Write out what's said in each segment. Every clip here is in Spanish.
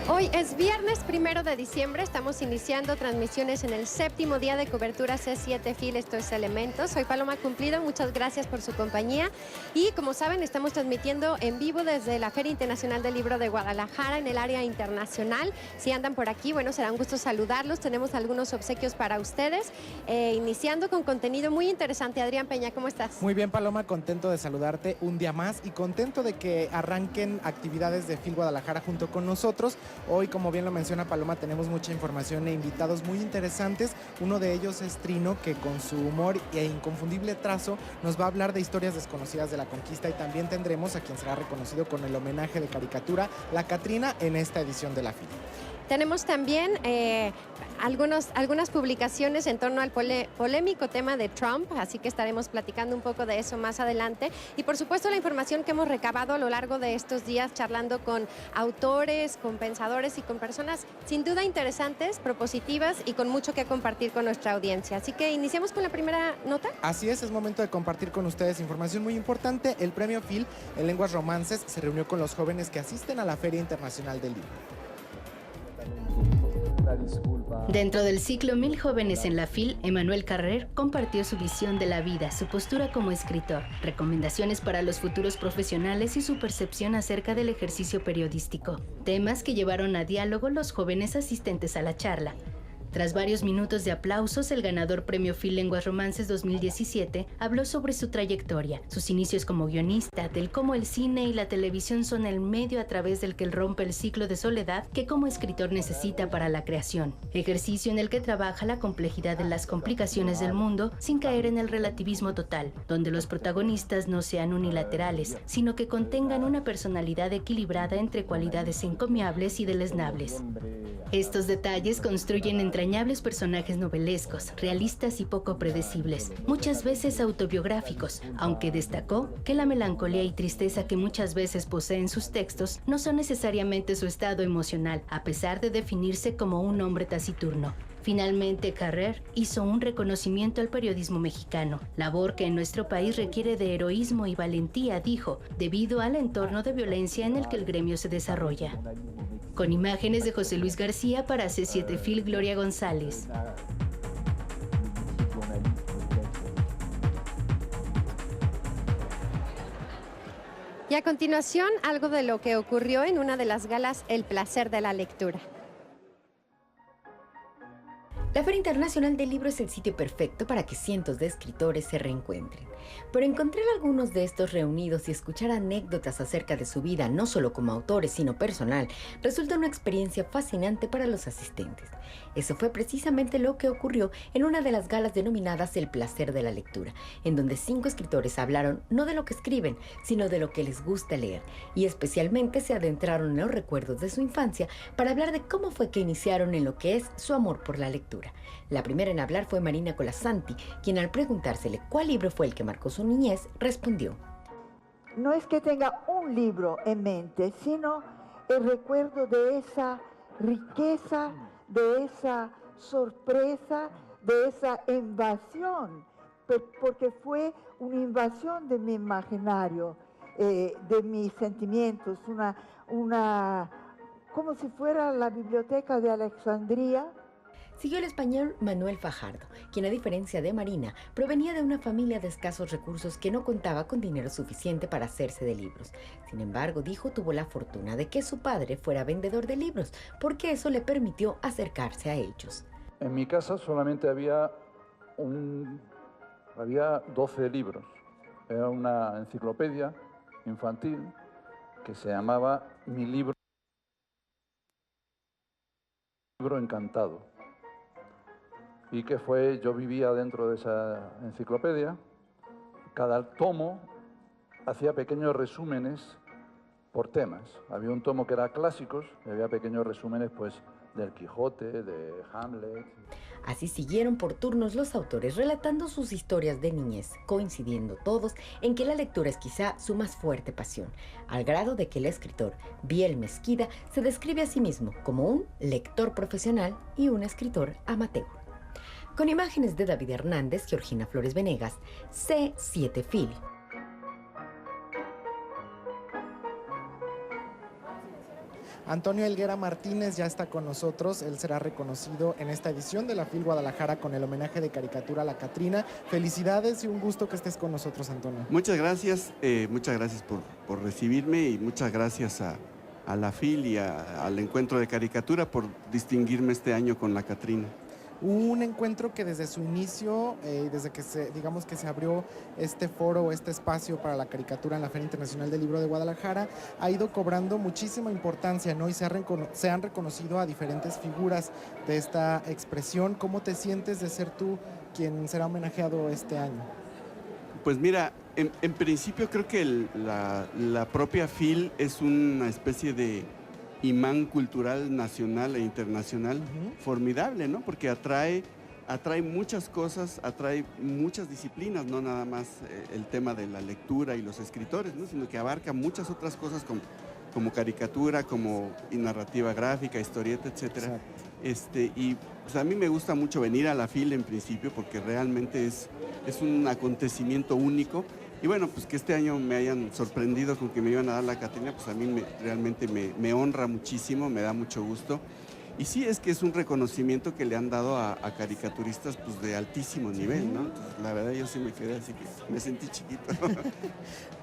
Hoy es viernes 1 de diciembre, estamos iniciando transmisiones en el 7º día de cobertura C7 FIL, esto es Elementos. Soy Paloma Cumplido, muchas gracias por su compañía y como saben estamos transmitiendo en vivo desde la Feria Internacional del Libro de Guadalajara en el área internacional. Si andan por aquí, bueno, será un gusto saludarlos, tenemos algunos obsequios para ustedes, iniciando con contenido muy interesante. Adrián Peña, ¿cómo estás? Muy bien, Paloma, contento de saludarte un día más y contento de que arranquen actividades de FIL Guadalajara junto con nosotros. Hoy, como bien lo menciona Paloma, tenemos mucha información e invitados muy interesantes. Uno de ellos es Trino, que con su humor e inconfundible trazo nos va a hablar de historias desconocidas de la conquista, y también tendremos a quien será reconocido con el homenaje de caricatura La Catrina en esta edición de la FIL. Tenemos también algunas publicaciones en torno al polémico tema de Trump, así que estaremos platicando un poco de eso más adelante. Y por supuesto la información que hemos recabado a lo largo de estos días, charlando con autores, con pensadores y con personas sin duda interesantes, propositivas y con mucho que compartir con nuestra audiencia. Así que iniciamos con la primera nota. Así es momento de compartir con ustedes información muy importante. El premio FIL en lenguas romances se reunió con los jóvenes que asisten a la Feria Internacional del Libro. Dentro del ciclo 1000 jóvenes en la FIL, Emmanuel Carrer compartió su visión de la vida, su postura como escritor, recomendaciones para los futuros profesionales y su percepción acerca del ejercicio periodístico, temas que llevaron a diálogo los jóvenes asistentes a la charla. Tras varios minutos de aplausos, el ganador Premio FIL Lenguas Romances 2017 habló sobre su trayectoria, sus inicios como guionista, del cómo el cine y la televisión son el medio a través del que él rompe el ciclo de soledad que como escritor necesita para la creación, ejercicio en el que trabaja la complejidad de las complicaciones del mundo sin caer en el relativismo total, donde los protagonistas no sean unilaterales, sino que contengan una personalidad equilibrada entre cualidades encomiables y deleznables. Estos detalles construyen entrañables personajes novelescos, realistas y poco predecibles, muchas veces autobiográficos, aunque destacó que la melancolía y tristeza que muchas veces poseen sus textos no son necesariamente su estado emocional, a pesar de definirse como un hombre taciturno. Finalmente, Carrer hizo un reconocimiento al periodismo mexicano, labor que en nuestro país requiere de heroísmo y valentía, dijo, debido al entorno de violencia en el que el gremio se desarrolla. Con imágenes de José Luis García para C7 FIL, Gloria González. Y a continuación, algo de lo que ocurrió en una de las galas El Placer de la Lectura. La Feria Internacional del Libro es el sitio perfecto para que cientos de escritores se reencuentren. Pero encontrar a algunos de estos reunidos y escuchar anécdotas acerca de su vida, no solo como autores, sino personal, resulta una experiencia fascinante para los asistentes. Eso fue precisamente lo que ocurrió en una de las galas denominadas El Placer de la Lectura, en donde 5 escritores hablaron no de lo que escriben, sino de lo que les gusta leer, y especialmente se adentraron en los recuerdos de su infancia para hablar de cómo fue que iniciaron en lo que es su amor por la lectura. La primera en hablar fue Marina Colasanti, quien al preguntársele cuál libro fue el que marcó su niñez, respondió: no es que tenga un libro en mente, sino el recuerdo de esa riqueza, de esa sorpresa, de esa invasión, porque fue una invasión de mi imaginario, de mis sentimientos, como si fuera la biblioteca de Alejandría. Siguió el español Manuel Fajardo, quien a diferencia de Marina, provenía de una familia de escasos recursos que no contaba con dinero suficiente para hacerse de libros. Sin embargo, dijo, tuvo la fortuna de que su padre fuera vendedor de libros, porque eso le permitió acercarse a ellos. En mi casa solamente había 12 libros. Era una enciclopedia infantil que se llamaba Mi libro encantado. Y que fue, yo vivía dentro de esa enciclopedia, cada tomo hacía pequeños resúmenes por temas. Había un tomo que era clásicos, y había pequeños resúmenes pues del Quijote, de Hamlet. Así siguieron por turnos los autores relatando sus historias de niñez, coincidiendo todos en que la lectura es quizá su más fuerte pasión, al grado de que el escritor Biel Mesquida se describe a sí mismo como un lector profesional y un escritor amateur. Con imágenes de David Hernández, Georgina Flores Venegas, C7 FIL. Antonio Helguera Martínez ya está con nosotros. Él será reconocido en esta edición de la FIL Guadalajara con el homenaje de caricatura a la Catrina. Felicidades y un gusto que estés con nosotros, Antonio. Muchas gracias por recibirme y muchas gracias a la FIL y al encuentro de caricatura por distinguirme este año con la Catrina. Un encuentro que desde su inicio, desde que digamos que se abrió este foro, este espacio para la caricatura en la Feria Internacional del Libro de Guadalajara, ha ido cobrando muchísima importancia, ¿no? Y se han reconocido a diferentes figuras de esta expresión. ¿Cómo te sientes de ser tú quien será homenajeado este año? Pues mira, en principio creo que la propia FIL es una especie de imán cultural nacional e internacional formidable, ¿no? Porque atrae muchas cosas, atrae muchas disciplinas, no nada más el tema de la lectura y los escritores, ¿no? Sino que abarca muchas otras cosas como caricatura, como narrativa gráfica, historieta, etcétera. Y pues a mí me gusta mucho venir a la FIL en principio porque realmente es un acontecimiento único. Y bueno, pues que este año me hayan sorprendido con que me iban a dar la Catrina, pues a mí realmente me honra muchísimo, me da mucho gusto. Y sí, es que es un reconocimiento que le han dado a caricaturistas pues, de altísimo nivel, ¿no? Entonces, la verdad yo sí me quedé así que me sentí chiquito.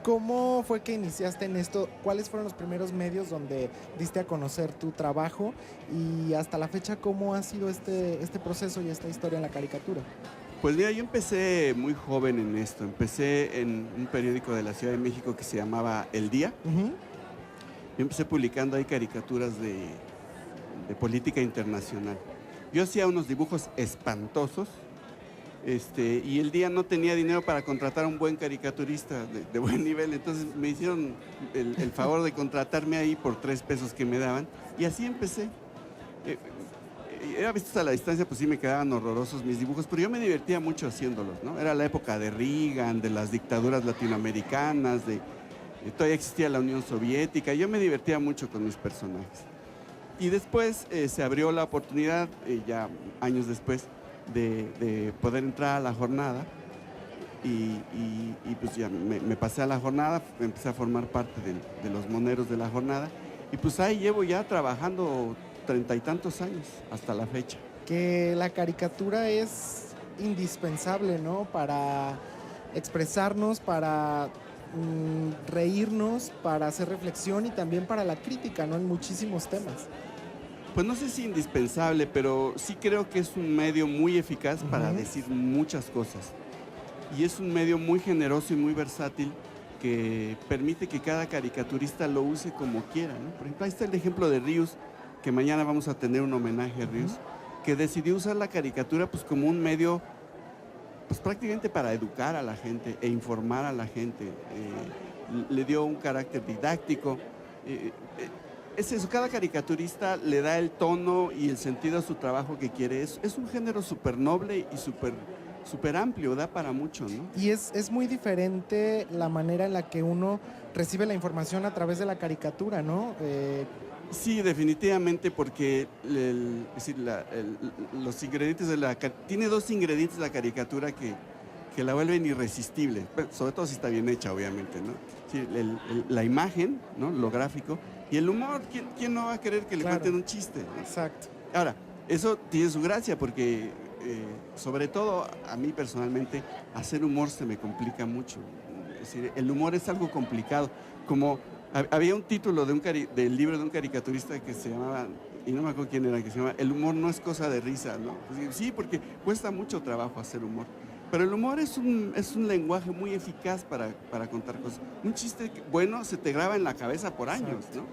¿Cómo fue que iniciaste en esto? ¿Cuáles fueron los primeros medios donde diste a conocer tu trabajo? Y hasta la fecha, ¿cómo ha sido este proceso y esta historia en la caricatura? Pues mira, yo empecé muy joven en esto. Empecé en un periódico de la Ciudad de México que se llamaba El Día. Yo empecé publicando ahí caricaturas de política internacional. Yo hacía unos dibujos espantosos y El Día no tenía dinero para contratar a un buen caricaturista de buen nivel, entonces me hicieron el favor de contratarme ahí por 3 pesos que me daban y así empecé. Era visto a la distancia, pues sí me quedaban horrorosos mis dibujos, pero yo me divertía mucho haciéndolos, ¿no? Era la época de Reagan, de las dictaduras latinoamericanas, todavía existía la Unión Soviética, yo me divertía mucho con mis personajes. Y después se abrió la oportunidad, ya años después, de poder entrar a la jornada y pues ya me pasé a la jornada, empecé a formar parte de los moneros de la jornada y pues ahí llevo ya trabajando 30 y tantos años hasta la fecha. Que la caricatura es indispensable, ¿no? Para expresarnos, para reírnos, para hacer reflexión y también para la crítica, ¿no? En muchísimos temas. Pues no sé si indispensable, pero sí creo que es un medio muy eficaz para decir muchas cosas. Y es un medio muy generoso y muy versátil que permite que cada caricaturista lo use como quiera, ¿no? Por ejemplo, ahí está el ejemplo de Ríos, que mañana vamos a tener un homenaje a Ríos, que decidió usar la caricatura pues como un medio pues prácticamente para educar a la gente e informar a la gente. Le dio un carácter didáctico. Es eso, cada caricaturista le da el tono y el sentido a su trabajo que quiere. Es un género súper noble y súper amplio, da para mucho, ¿no? Y es muy diferente la manera en la que uno recibe la información a través de la caricatura, ¿no? Sí, definitivamente, porque los ingredientes tiene 2 ingredientes de la caricatura que la vuelven irresistible, sobre todo si está bien hecha, obviamente, ¿no? Sí, la imagen, ¿no? Lo gráfico, y el humor. ¿Quién no va a querer que le cuenten un chiste, ¿no? Exacto. Ahora, eso tiene su gracia porque, sobre todo a mí personalmente, hacer humor se me complica mucho. Es decir, el humor es algo complicado, como... Había un título del libro de un caricaturista que se llamaba, y no me acuerdo quién era, que se llama El humor no es cosa de risa, ¿no? Sí, porque cuesta mucho trabajo hacer humor. Pero el humor es un lenguaje muy eficaz para contar cosas. Un chiste bueno se te graba en la cabeza por años, ¿no?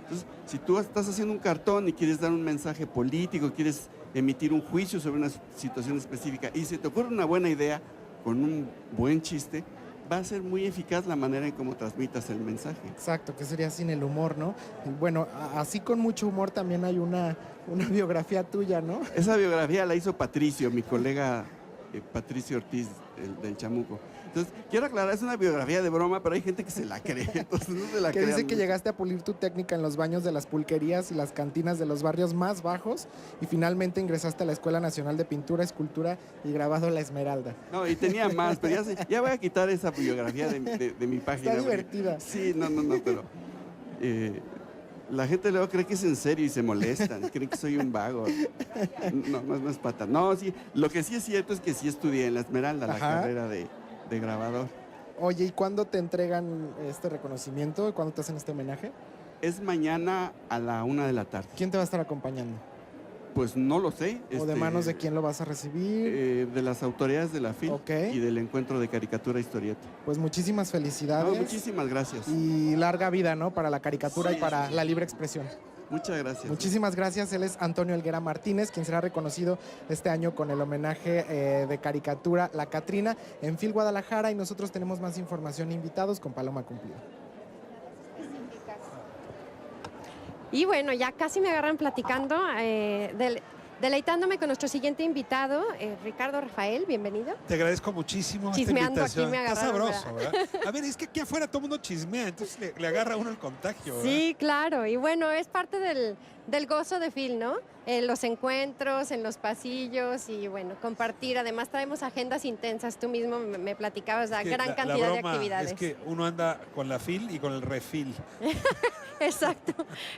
Entonces, si tú estás haciendo un cartón y quieres dar un mensaje político, quieres emitir un juicio sobre una situación específica y se te ocurre una buena idea con un buen chiste, va a ser muy eficaz la manera en cómo transmitas el mensaje. Exacto, que sería sin el humor, ¿no? Bueno, así con mucho humor también hay una biografía tuya, ¿no? Esa biografía la hizo Patricio, mi colega Patricio Ortiz, del Chamuco. Entonces, quiero aclarar, es una biografía de broma, pero hay gente que se la cree, entonces no se la que crean dice mucho. Que llegaste a pulir tu técnica en los baños de las pulquerías y las cantinas de los barrios más bajos y finalmente ingresaste a la Escuela Nacional de Pintura, Escultura y Grabado La Esmeralda. No, y tenía más, pero ya voy a quitar esa biografía de mi página. Está divertida. Sí, no, pero... La gente luego cree que es en serio y se molestan, creen que soy un vago. No es pata. No, sí, lo que sí es cierto es que sí estudié en la Esmeralda, la Ajá. carrera de grabador. Oye, ¿y cuándo te entregan este reconocimiento? ¿Cuándo te hacen este homenaje? Es mañana a la 1 de la tarde. ¿Quién te va a estar acompañando? Pues no lo sé. ¿O de manos de quién lo vas a recibir? De las autoridades de la FIL Ok. y del encuentro de caricatura historieta. Pues muchísimas felicidades. No, muchísimas gracias. Y larga vida, ¿no? Para la caricatura Sí, y para sí. la libre expresión. Muchas gracias. Muchísimas gracias. Él es Antonio Helguera Martínez, quien será reconocido este año con el homenaje de caricatura La Catrina en FIL Guadalajara. Y nosotros tenemos más información e invitados con Paloma Cumplido. Y bueno, ya casi me agarran platicando, deleitándome con nuestro siguiente invitado, Ricardo Rafael, bienvenido. Te agradezco muchísimo esta Chismeando aquí invitación. me Está agarraron, sabroso, ¿verdad? A ver, es que aquí afuera todo el mundo chismea, entonces le agarra a uno el contagio, ¿verdad? Sí, claro, y bueno, es parte del gozo de FIL, ¿no? Los encuentros, en los pasillos y bueno, compartir. Además traemos agendas intensas, tú mismo me platicabas la Es que gran la cantidad de broma actividades. Es que uno anda con la FIL y con el refil. Exacto,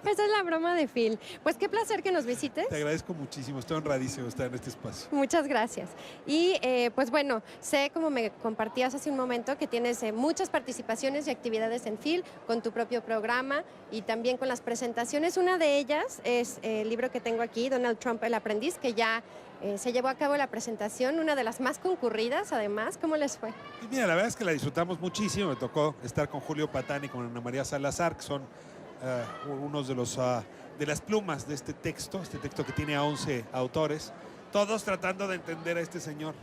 esa es la broma de FIL. Pues qué placer que nos visites. Te agradezco muchísimo, estoy honradísimo de estar en este espacio. Muchas gracias. Y pues bueno, sé, como me compartías hace un momento, que tienes muchas participaciones y actividades en FIL, con tu propio programa y también con las presentaciones. Una de ellas es el libro que tengo aquí, Donald Trump, el aprendiz, que ya se llevó a cabo la presentación, una de las más concurridas además. ¿Cómo les fue? Y mira, la verdad es que la disfrutamos muchísimo. Me tocó estar con Julio Patán y con Ana María Salazar, que son unos de las plumas de este texto que tiene a 11 autores, todos tratando de entender a este señor,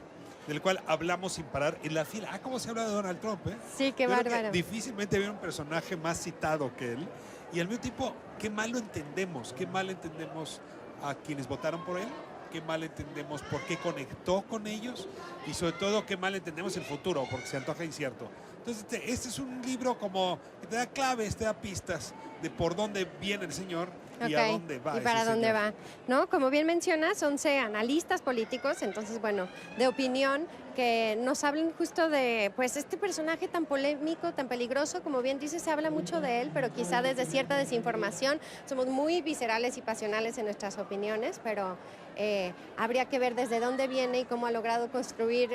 del cual hablamos sin parar en la fila. ¿Cómo se habla de Donald Trump? Sí, qué Yo creo que bárbaro. difícilmente había un personaje más citado que él. Y al mismo tiempo, qué mal lo entendemos a quienes votaron por él, qué mal entendemos por qué conectó con ellos y sobre todo qué mal entendemos el futuro, porque se antoja incierto. Entonces, este es un libro como que te da claves, te da pistas de por dónde viene el señor y a Ok, dónde va. y para ese dónde señor. va, ¿no? Como bien mencionas, 11 analistas políticos, entonces, bueno, de opinión, que nos hablen justo de, pues, este personaje tan polémico, tan peligroso, como bien dices, se habla mucho de él, pero quizá desde cierta desinformación, somos muy viscerales y pasionales en nuestras opiniones, pero habría que ver desde dónde viene y cómo ha logrado construir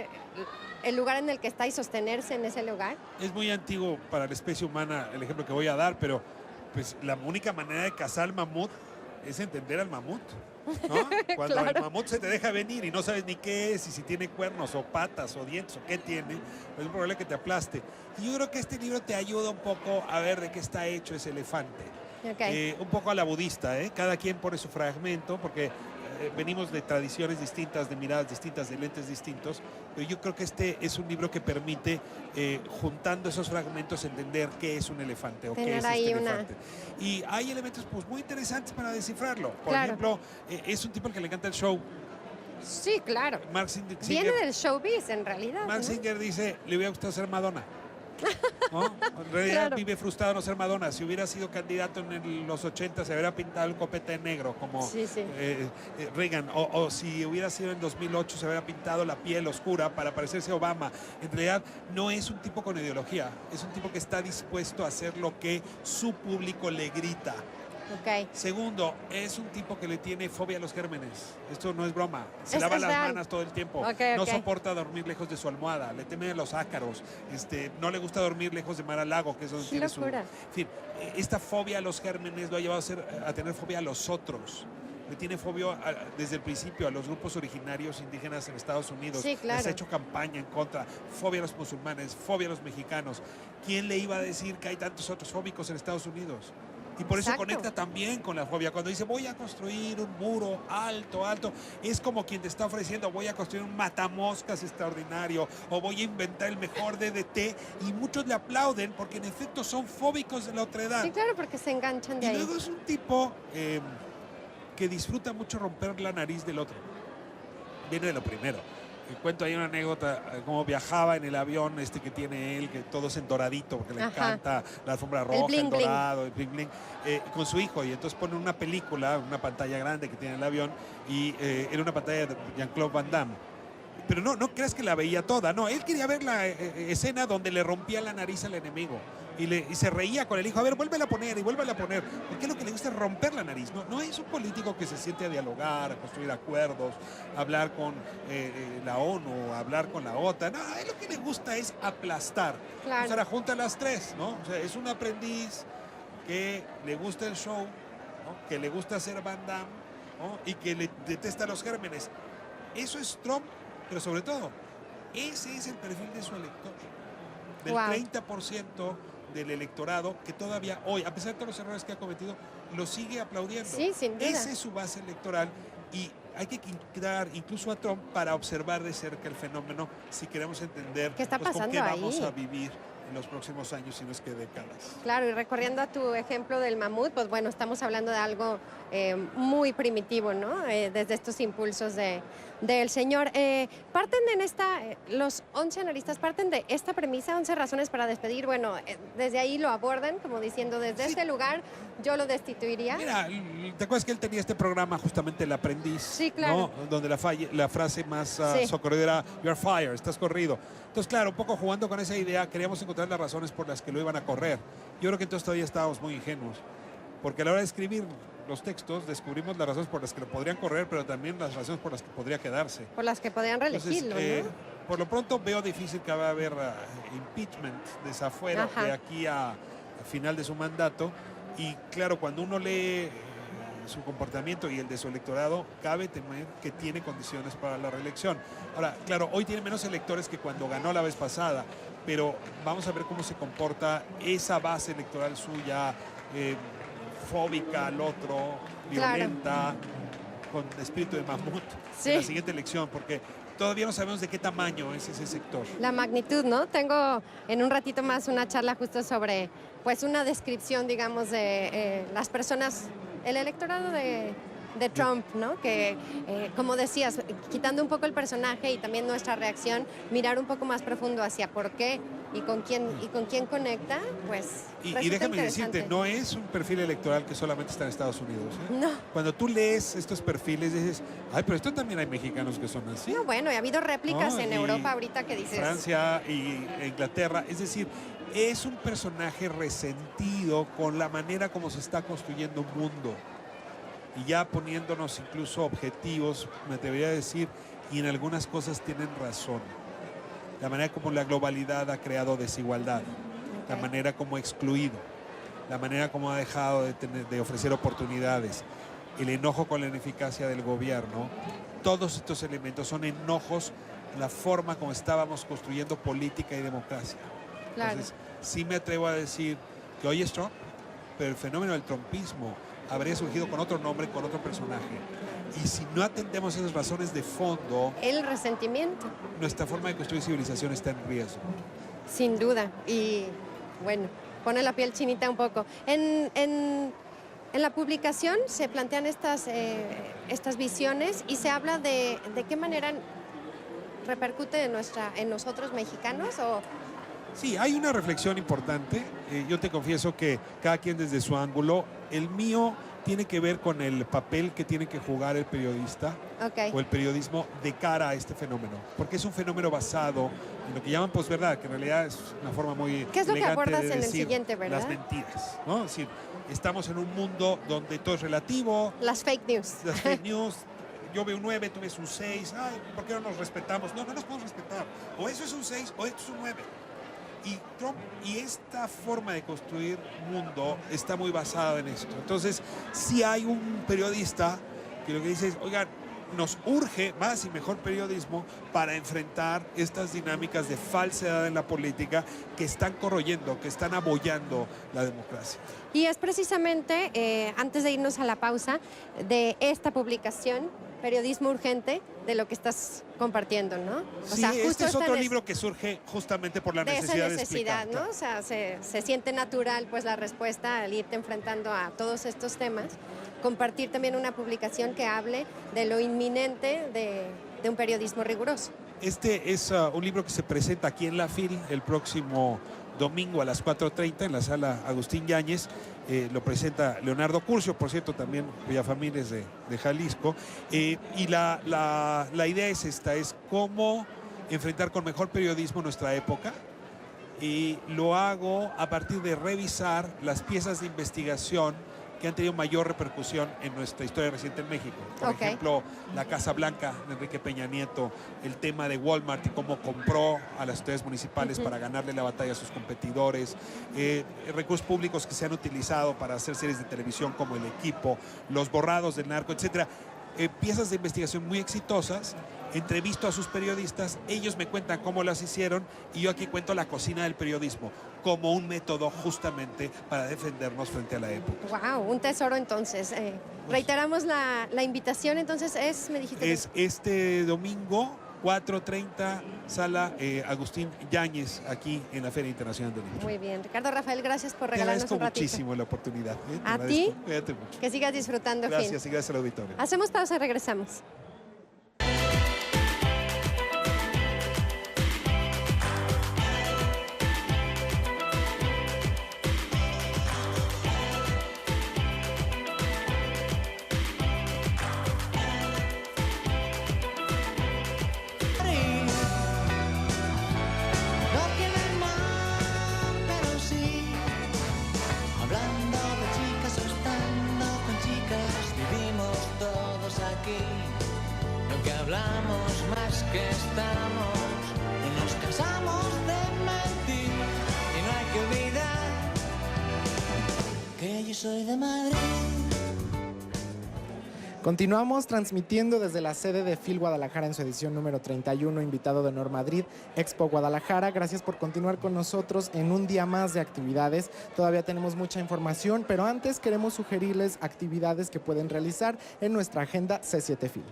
el lugar en el que está y sostenerse en ese lugar. Es muy antiguo para la especie humana el ejemplo que voy a dar, pero pues la única manera de cazar al mamut es entender al mamut, ¿no? Cuando Claro. el mamut se te deja venir y no sabes ni qué es, y si tiene cuernos o patas o dientes o qué tiene, pues es probable que te aplaste. Y yo creo que este libro te ayuda un poco a ver de qué está hecho ese elefante. Okay. Un poco a la budista, cada quien pone su fragmento, porque venimos de tradiciones distintas, de miradas distintas, de lentes distintos, pero yo creo que este es un libro que permite, juntando esos fragmentos, entender qué es un elefante o qué Tener es ahí este una- elefante. Y hay elementos pues, muy interesantes para descifrarlo. Por Claro. ejemplo, es un tipo al que le encanta el show. Sí, claro. Mark Singer, Viene del showbiz, en realidad. Mark ¿no? Singer dice, le hubiera gustado ser Madonna. ¿No? En realidad Claro. vive frustrado no ser Madonna. Si hubiera sido candidato en los 80 se hubiera pintado el copete negro como Sí, sí. Reagan, o si hubiera sido en 2008 se hubiera pintado la piel oscura para parecerse a Obama. En realidad no es un tipo con ideología, es un tipo que está dispuesto a hacer lo que su público le grita. Ok. Segundo, es un tipo que le tiene fobia a los gérmenes. Esto no es broma. Se Es lava las real. manos todo el tiempo. Ok, No ok. soporta dormir lejos de su almohada. Le teme a los ácaros. No le gusta dormir lejos de Mar a Lago, que es donde Qué tiene su... locura. En fin, esta fobia a los gérmenes lo ha llevado a tener fobia a los otros. Le tiene fobia desde el principio a los grupos originarios indígenas en Estados Unidos. Sí, claro. Les ha hecho campaña en contra. Fobia a los musulmanes, fobia a los mexicanos. ¿Quién le iba a decir que hay tantos otros fóbicos en Estados Unidos? Y por eso Exacto. conecta también con la fobia. Cuando dice voy a construir un muro alto, alto, es como quien te está ofreciendo voy a construir un matamoscas extraordinario o voy a inventar el mejor DDT, y muchos le aplauden porque en efecto son fóbicos de la otredad. Sí, claro, porque se enganchan de Y ahí. luego es un tipo que disfruta mucho romper la nariz del otro. Viene de lo primero. Cuento ahí una anécdota, cómo viajaba en el avión que tiene él, que todo es en doradito, porque le Ajá. encanta la alfombra roja, el, bling, bling. dorado, el bling bling, con su hijo. Y entonces pone una película, una pantalla grande que tiene el avión, y era una pantalla de Jean-Claude Van Damme. Pero no creas que la veía toda, no, él quería ver la escena donde le rompía la nariz al enemigo. y se reía con el hijo, a ver, vuélvela a poner y vuélvela a poner, porque lo que le gusta es romper la nariz. No es un político que se siente a dialogar, a construir acuerdos, a hablar con la ONU, a hablar con la OTAN. No, a él lo que le gusta es aplastar. Claro. O sea, junta las tres, ¿no? O sea, es un aprendiz que le gusta el show, ¿no? Que le gusta hacer Van Damme, ¿no? Y que le detesta los gérmenes. Eso es Trump, pero sobre todo, ese es el perfil de su elector. Del 30% del electorado que todavía hoy, a pesar de todos los errores que ha cometido, lo sigue aplaudiendo. Sí, sin duda. Esa es su base electoral y hay que quitar incluso a Trump para observar de cerca el fenómeno si queremos entender ¿qué está con pasando qué vamos ahí? a vivir en los próximos años, si no es que décadas. Claro, y recorriendo a tu ejemplo del mamut, pues bueno, estamos hablando de algo muy primitivo, ¿no? Desde estos impulsos del señor. Parten en los 11 analistas parten de esta premisa, 11 razones para despedir. Bueno, desde ahí lo abordan, como diciendo, desde este lugar yo lo destituiría. Mira, ¿te acuerdas que él tenía este programa justamente El Aprendiz? Sí, claro. ¿No? Donde la frase más Sí. socorrida era "You're fired", estás corrido. Entonces, claro, un poco jugando con esa idea, queríamos encontrar las razones por las que lo iban a correr. Yo creo que entonces todavía estábamos muy ingenuos, porque a la hora de escribir los textos descubrimos las razones por las que lo podrían correr, pero también las razones por las que podría quedarse. Por las que podrían reelegirlo, Entonces, ¿no? por lo pronto veo difícil que va a haber impeachment desafuero Ajá. de aquí a final de su mandato. Y claro, cuando uno lee su comportamiento y el de su electorado, cabe temer que tiene condiciones para la reelección. Ahora, claro, hoy tiene menos electores que cuando ganó la vez pasada, pero vamos a ver cómo se comporta esa base electoral suya, fóbica al otro, violenta, con espíritu de mamut, Sí. en la siguiente elección, porque todavía no sabemos de qué tamaño es ese sector. La magnitud, ¿no? Tengo en un ratito más una charla justo sobre, pues, una descripción, digamos, de las personas, el electorado de Trump, ¿no? Que, como decías, quitando un poco el personaje y también nuestra reacción, mirar un poco más profundo hacia por qué y con quién conecta, pues Y resulta déjame interesante. decirte, no es un perfil electoral que solamente está en Estados Unidos. ¿eh? No. Cuando tú lees estos perfiles, dices, ay, pero esto también hay mexicanos que son así. No, bueno, y ha habido réplicas No, en y Europa ahorita que dices... Francia y Inglaterra. Es decir, es un personaje resentido con la manera como se está construyendo un mundo. Y ya poniéndonos incluso objetivos, me atrevería a decir, y en algunas cosas tienen razón. La manera como la globalidad ha creado desigualdad, la manera como ha excluido, la manera como ha dejado de ofrecer oportunidades, el enojo con la ineficacia del gobierno. Todos estos elementos son enojos en la forma como estábamos construyendo política y democracia. Claro. Entonces, sí me atrevo a decir que hoy es Trump, pero el fenómeno del trumpismo habría surgido con otro nombre, con otro personaje. Y si no atendemos esas razones de fondo, El resentimiento, nuestra forma de construir civilización está en riesgo. sin duda. Y bueno, pone la piel chinita un poco. En la publicación se plantean estas visiones y se habla de qué manera repercute en nosotros mexicanos o... Sí, hay una reflexión importante. Yo te confieso que cada quien desde su ángulo, el mío tiene que ver con el papel que tiene que jugar el periodista Ok. o el periodismo de cara a este fenómeno, porque es un fenómeno basado en lo que llaman posverdad, que en realidad es una forma muy ¿Qué es lo que elegante abordas de en el decir siguiente, verdad? las mentiras, ¿no? Es decir, estamos en un mundo donde todo es relativo, Las fake news. las fake news. Yo veo un 9, tú ves un 6. Ay, ¿por qué no nos respetamos? No, no nos podemos respetar. O eso es un 6 o esto es un 9. Y Trump y esta forma de construir mundo está muy basada en esto. Entonces, si hay un periodista que lo que dice es, oigan, nos urge más y mejor periodismo para enfrentar estas dinámicas de falsedad en la política que están corroyendo, que están abollando la democracia. Y es precisamente, antes de irnos a la pausa, de esta publicación, Periodismo Urgente, de lo que estás compartiendo, ¿no? O Sí, sea, justo este es esta otro libro que surge justamente por la de esa necesidad de necesidad, explicar. ¿no? O sea, se siente natural pues la respuesta al irte enfrentando a todos estos temas. Compartir también una publicación que hable de lo inminente de un periodismo riguroso. Este es un libro que se presenta aquí en la FIL el próximo domingo a las 4:30 en la sala Agustín Yáñez. Lo presenta Leonardo Curcio, por cierto, también cuya familia es de Jalisco. Y la idea es esta, es cómo enfrentar con mejor periodismo nuestra época, y lo hago a partir de revisar las piezas de investigación que han tenido mayor repercusión en nuestra historia reciente en México. Por ejemplo, la Casa Blanca de Enrique Peña Nieto, el tema de Walmart y cómo compró a las autoridades municipales para ganarle la batalla a sus competidores, recursos públicos que se han utilizado para hacer series de televisión como El Equipo, los borrados del narco, etcétera. Piezas de investigación muy exitosas. Entrevisto a sus periodistas, ellos me cuentan cómo las hicieron y yo aquí cuento la cocina del periodismo como un método justamente para defendernos frente a la época. Wow, un tesoro entonces. Reiteramos la invitación, entonces me dijiste. Es este domingo, 4:30, sala Agustín Yáñez, aquí en la Feria Internacional del Libro. Muy bien. Ricardo Rafael, gracias por Te regalarnos agradezco un ratito. muchísimo la oportunidad. A ti, Cuídate mucho. que sigas disfrutando. Gracias y gracias al auditorio. Hacemos pausa y regresamos. Hablamos más que estamos, no nos cansamos de mentir y no hay que olvidar que yo soy de Madrid. Continuamos transmitiendo desde la sede de FIL Guadalajara en su edición número 31, invitado de Honor Madrid, Expo Guadalajara. Gracias por continuar con nosotros en un día más de actividades. Todavía tenemos mucha información, pero antes queremos sugerirles actividades que pueden realizar en nuestra agenda C7 FIL.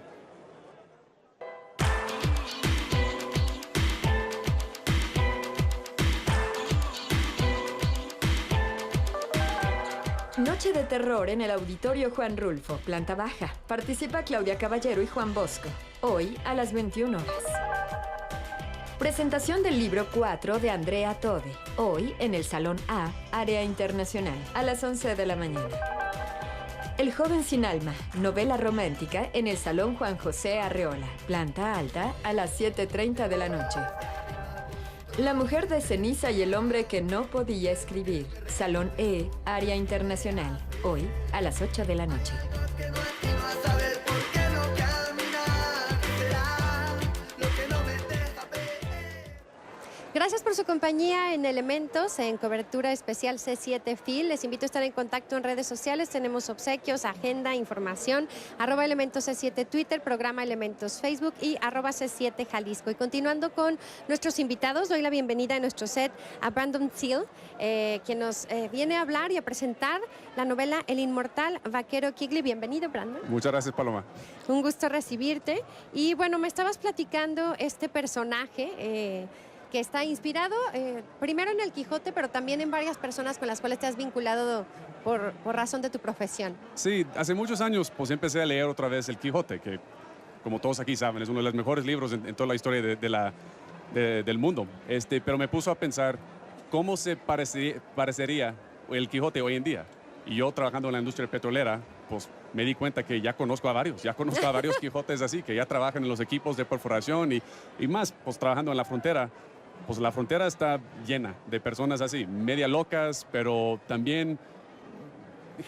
Noche de terror en el Auditorio Juan Rulfo, planta baja. Participa Claudia Caballero y Juan Bosco. Hoy a las 21 horas. Presentación del libro 4 de Andrea Tode. Hoy en el Salón A, Área Internacional, a las 11 de la mañana. El joven sin alma, novela romántica en el Salón Juan José Arreola, planta alta, a las 7:30 de la noche. La mujer de ceniza y el hombre que no podía escribir. Salón E, Área Internacional. Hoy a las 8 de la noche. Gracias por su compañía en Elementos, en cobertura especial C7 FIL. Les invito a estar en contacto en redes sociales. Tenemos obsequios, agenda, información. @Elementos C7 Twitter, programa Elementos Facebook y @C7 Jalisco. Y continuando con nuestros invitados, doy la bienvenida a nuestro set a Brandon Seal, quien nos viene a hablar y a presentar la novela El Inmortal Vaquero Quigley. Bienvenido, Brandon. Muchas gracias, Paloma. Un gusto recibirte. Y bueno, me estabas platicando este personaje que está inspirado primero en el Quijote, pero también en varias personas con las cuales te has vinculado por razón de tu profesión. Sí, hace muchos años pues empecé a leer otra vez el Quijote, que como todos aquí saben es uno de los mejores libros en toda la historia del mundo. Pero me puso a pensar cómo se parecería el Quijote hoy en día. Y yo trabajando en la industria petrolera, pues me di cuenta que ya conozco a varios Quijotes así, que ya trabajan en los equipos de perforación y más, pues trabajando en la frontera. Pues la frontera está llena de personas así, media locas, pero también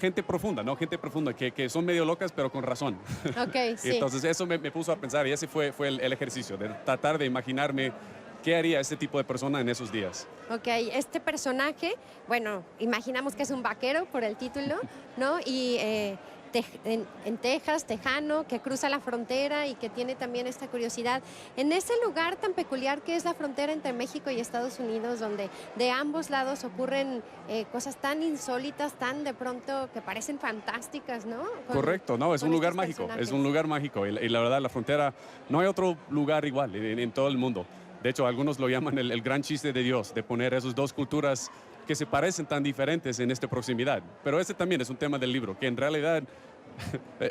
gente profunda, ¿no? Gente profunda, que son medio locas, pero con razón. Ok, sí. Entonces eso me puso a pensar y ese fue el ejercicio, de tratar de imaginarme qué haría este tipo de persona en esos días. Ok, este personaje, bueno, imaginamos que es un vaquero por el título, ¿no? Y en Texas, tejano, que cruza la frontera y que tiene también esta curiosidad. En ese lugar tan peculiar que es la frontera entre México y Estados Unidos, donde de ambos lados ocurren cosas tan insólitas, tan de pronto que parecen fantásticas, ¿no? Correcto, no, es un lugar mágico, es un lugar mágico. Y la verdad, la frontera, no hay otro lugar igual en todo el mundo. De hecho, algunos lo llaman el gran chiste de Dios, de poner esas dos culturas que se parecen tan diferentes en esta proximidad. Pero ese también es un tema del libro, que en realidad,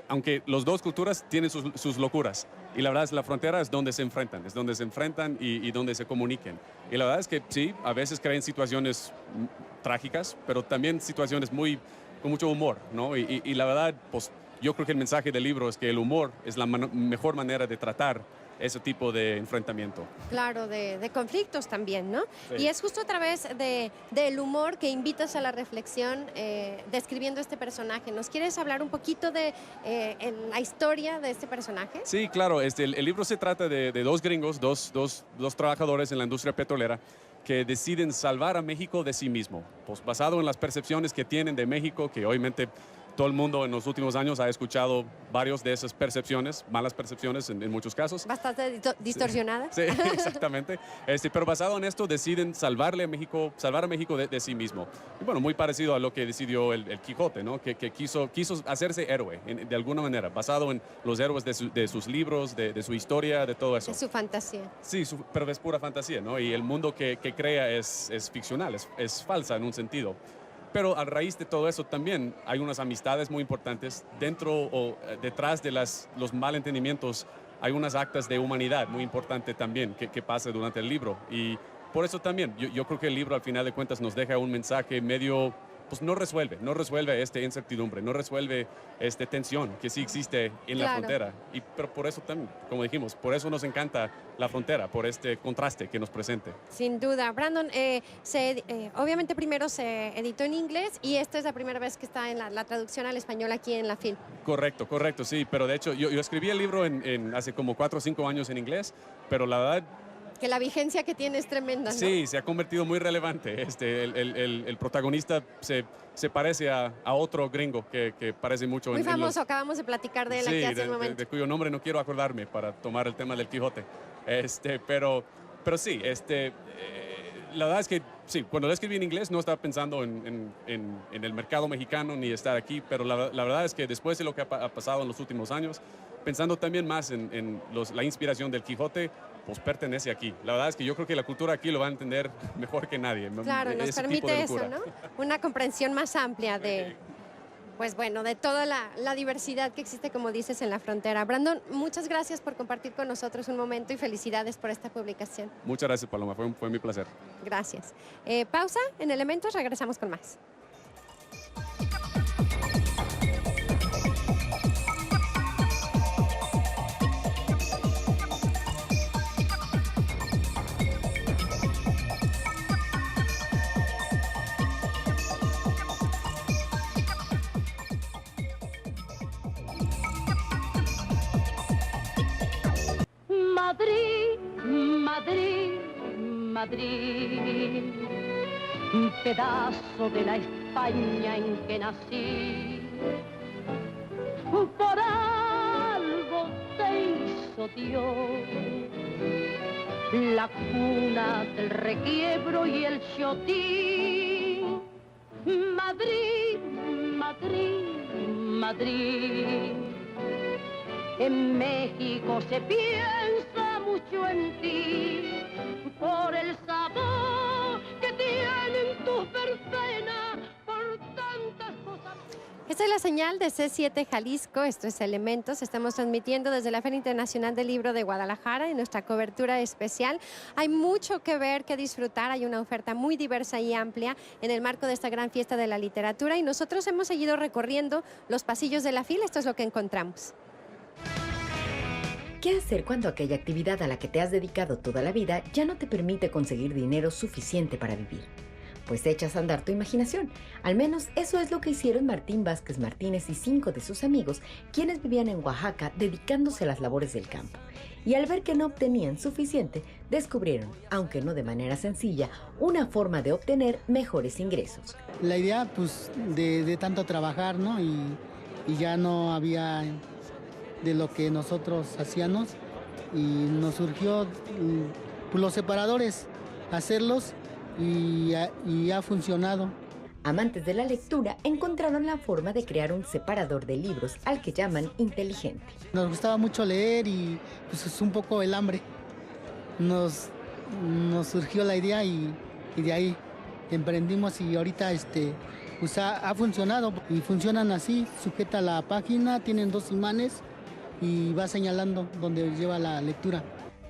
aunque las dos culturas tienen sus locuras, y la verdad es la frontera es donde se enfrentan, y donde se comuniquen. Y la verdad es que sí, a veces crean situaciones trágicas, pero también situaciones con mucho humor, ¿no? Y la verdad, pues yo creo que el mensaje del libro es que el humor es la mejor manera de tratar ese tipo de enfrentamiento. Claro, de conflictos también, ¿no? Sí. Y es justo a través del humor que invitas a la reflexión describiendo este personaje. ¿Nos quieres hablar un poquito de la historia de este personaje? Sí, claro. El libro se trata de dos gringos, dos trabajadores en la industria petrolera que deciden salvar a México de sí mismo, pues basado en las percepciones que tienen de México, que obviamente todo el mundo en los últimos años ha escuchado varios de esas percepciones, malas percepciones en muchos casos. Bastante distorsionadas. Sí, exactamente. Pero basado en esto deciden salvar a México de sí mismo. Y bueno, muy parecido a lo que decidió el Quijote, ¿no? Que quiso hacerse héroe de alguna manera, basado en los héroes de sus libros, de su historia, de todo eso. Es su fantasía. Sí, pero es pura fantasía, ¿no? Y el mundo que crea es ficcional, es falsa en un sentido. Pero a raíz de todo eso también hay unas amistades muy importantes. Dentro o detrás de los malentendimientos hay unas actas de humanidad muy importantes también que pasa durante el libro. Y por eso también yo creo que el libro al final de cuentas nos deja un mensaje medio, pues no resuelve esta incertidumbre, no resuelve esta tensión que sí existe en la frontera. Pero por eso también, como dijimos, por eso nos encanta la frontera, por este contraste que nos presenta. Sin duda. Brandon, obviamente primero se editó en inglés y esta es la primera vez que está en la traducción al español aquí en la FIL. Correcto, sí, pero de hecho yo escribí el libro hace como 4 o 5 años en inglés, pero la verdad... Que la vigencia que tiene es tremenda, ¿no? Sí, se ha convertido muy relevante. El protagonista se parece a otro gringo que parece mucho. Muy famoso, acabamos de platicar de él aquí hace un momento. De cuyo nombre no quiero acordarme para tomar el tema del Quijote. Pero sí, la verdad es que sí, cuando lo escribí en inglés no estaba pensando en el mercado mexicano ni estar aquí, pero la verdad es que después de lo que ha pasado en los últimos años, pensando también más en la inspiración del Quijote, pues pertenece aquí. La verdad es que yo creo que la cultura aquí lo va a entender mejor que nadie. Claro, nos permite eso, ¿no? Una comprensión más amplia de, pues bueno, de toda la diversidad que existe, como dices, en la frontera. Brandon, muchas gracias por compartir con nosotros un momento y felicidades por esta publicación. Muchas gracias, Paloma, fue mi placer. Gracias. Pausa en Elementos, regresamos con más. Madrid, Madrid, Madrid, un pedazo de la España en que nací. Por algo te hizo Dios, la cuna del requiebro y el chotín. Madrid, Madrid, Madrid. En México se piensa mucho en ti, por el sabor que tienen tus verbenas, por tantas cosas. Esta es la señal de C7 Jalisco, esto es Elementos. Estamos transmitiendo desde la Feria Internacional del Libro de Guadalajara en nuestra cobertura especial. Hay mucho que ver, que disfrutar, hay una oferta muy diversa y amplia en el marco de esta gran fiesta de la literatura y nosotros hemos seguido recorriendo los pasillos de la FIL, esto es lo que encontramos. ¿Qué hacer cuando aquella actividad a la que te has dedicado toda la vida ya no te permite conseguir dinero suficiente para vivir? Pues echas a andar tu imaginación. Al menos eso es lo que hicieron Martín Vázquez Martínez y 5 de sus amigos, quienes vivían en Oaxaca dedicándose a las labores del campo. Y al ver que no obtenían suficiente, descubrieron, aunque no de manera sencilla, una forma de obtener mejores ingresos. La idea, pues, de tanto trabajar, ¿no? Y ya no había de lo que nosotros hacíamos y nos surgió pues, los separadores, hacerlos y ha funcionado. Amantes de la lectura encontraron la forma de crear un separador de libros al que llaman inteligente. Nos gustaba mucho leer y pues es un poco el hambre. Nos surgió la idea y de ahí emprendimos y ahorita pues ha funcionado y funcionan así, sujeta la página, tienen 2 imanes y va señalando donde lleva la lectura.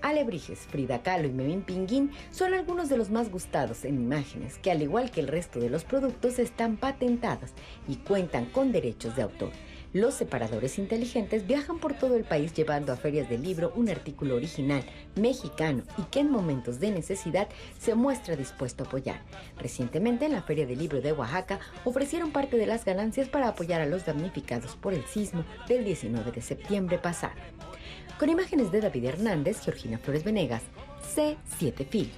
Alebrijes, Frida Kahlo y Memín Pinguín son algunos de los más gustados en imágenes que, al igual que el resto de los productos, están patentadas y cuentan con derechos de autor. Los separadores inteligentes viajan por todo el país llevando a ferias del libro un artículo original, mexicano y que en momentos de necesidad se muestra dispuesto a apoyar. Recientemente en la Feria del Libro de Oaxaca ofrecieron parte de las ganancias para apoyar a los damnificados por el sismo del 19 de septiembre pasado. Con imágenes de David Hernández, Georgina Flores Venegas, C7 Fil.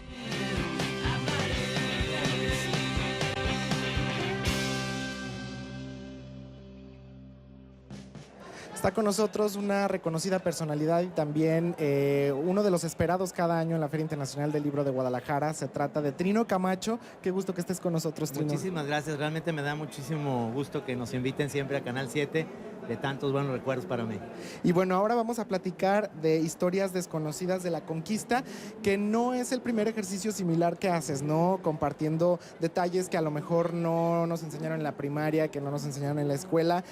Está con nosotros una reconocida personalidad y también uno de los esperados cada año en la Feria Internacional del Libro de Guadalajara. Se trata de Trino Camacho. Qué gusto que estés con nosotros, Trino. Muchísimas gracias. Realmente me da muchísimo gusto que nos inviten siempre a Canal 7. De tantos buenos recuerdos para mí. Y bueno, ahora vamos a platicar de historias desconocidas de la conquista, que no es el primer ejercicio similar que haces, ¿no? Compartiendo detalles que a lo mejor no nos enseñaron en la primaria, que no nos enseñaron en la escuela,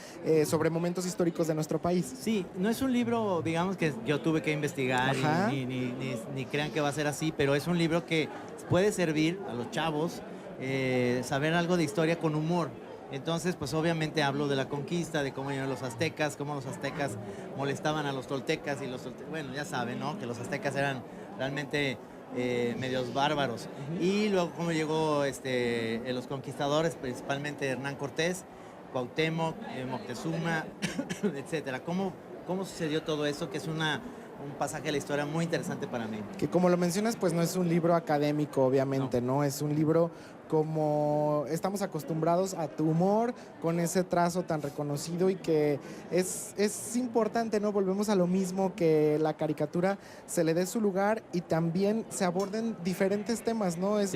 sobre momentos históricos de nuestro país. Sí, no es un libro, digamos, que yo tuve que investigar ni crean que va a ser así, pero es un libro que puede servir a los chavos saber algo de historia con humor. Entonces, pues obviamente hablo de la conquista, de cómo llegaron los aztecas, cómo los aztecas molestaban a los toltecas y bueno, ya saben, ¿no? Que los aztecas eran realmente medios bárbaros. Y luego cómo llegó los conquistadores, principalmente Hernán Cortés, Cuauhtémoc, Moctezuma, etcétera. ¿Cómo sucedió todo eso? Que es un pasaje de la historia muy interesante para mí. Que como lo mencionas, pues no es un libro académico, obviamente, ¿no? Es un libro como estamos acostumbrados a tu humor, con ese trazo tan reconocido y que es importante, ¿no? Volvemos a lo mismo, que la caricatura se le dé su lugar y también se aborden diferentes temas, ¿no? Es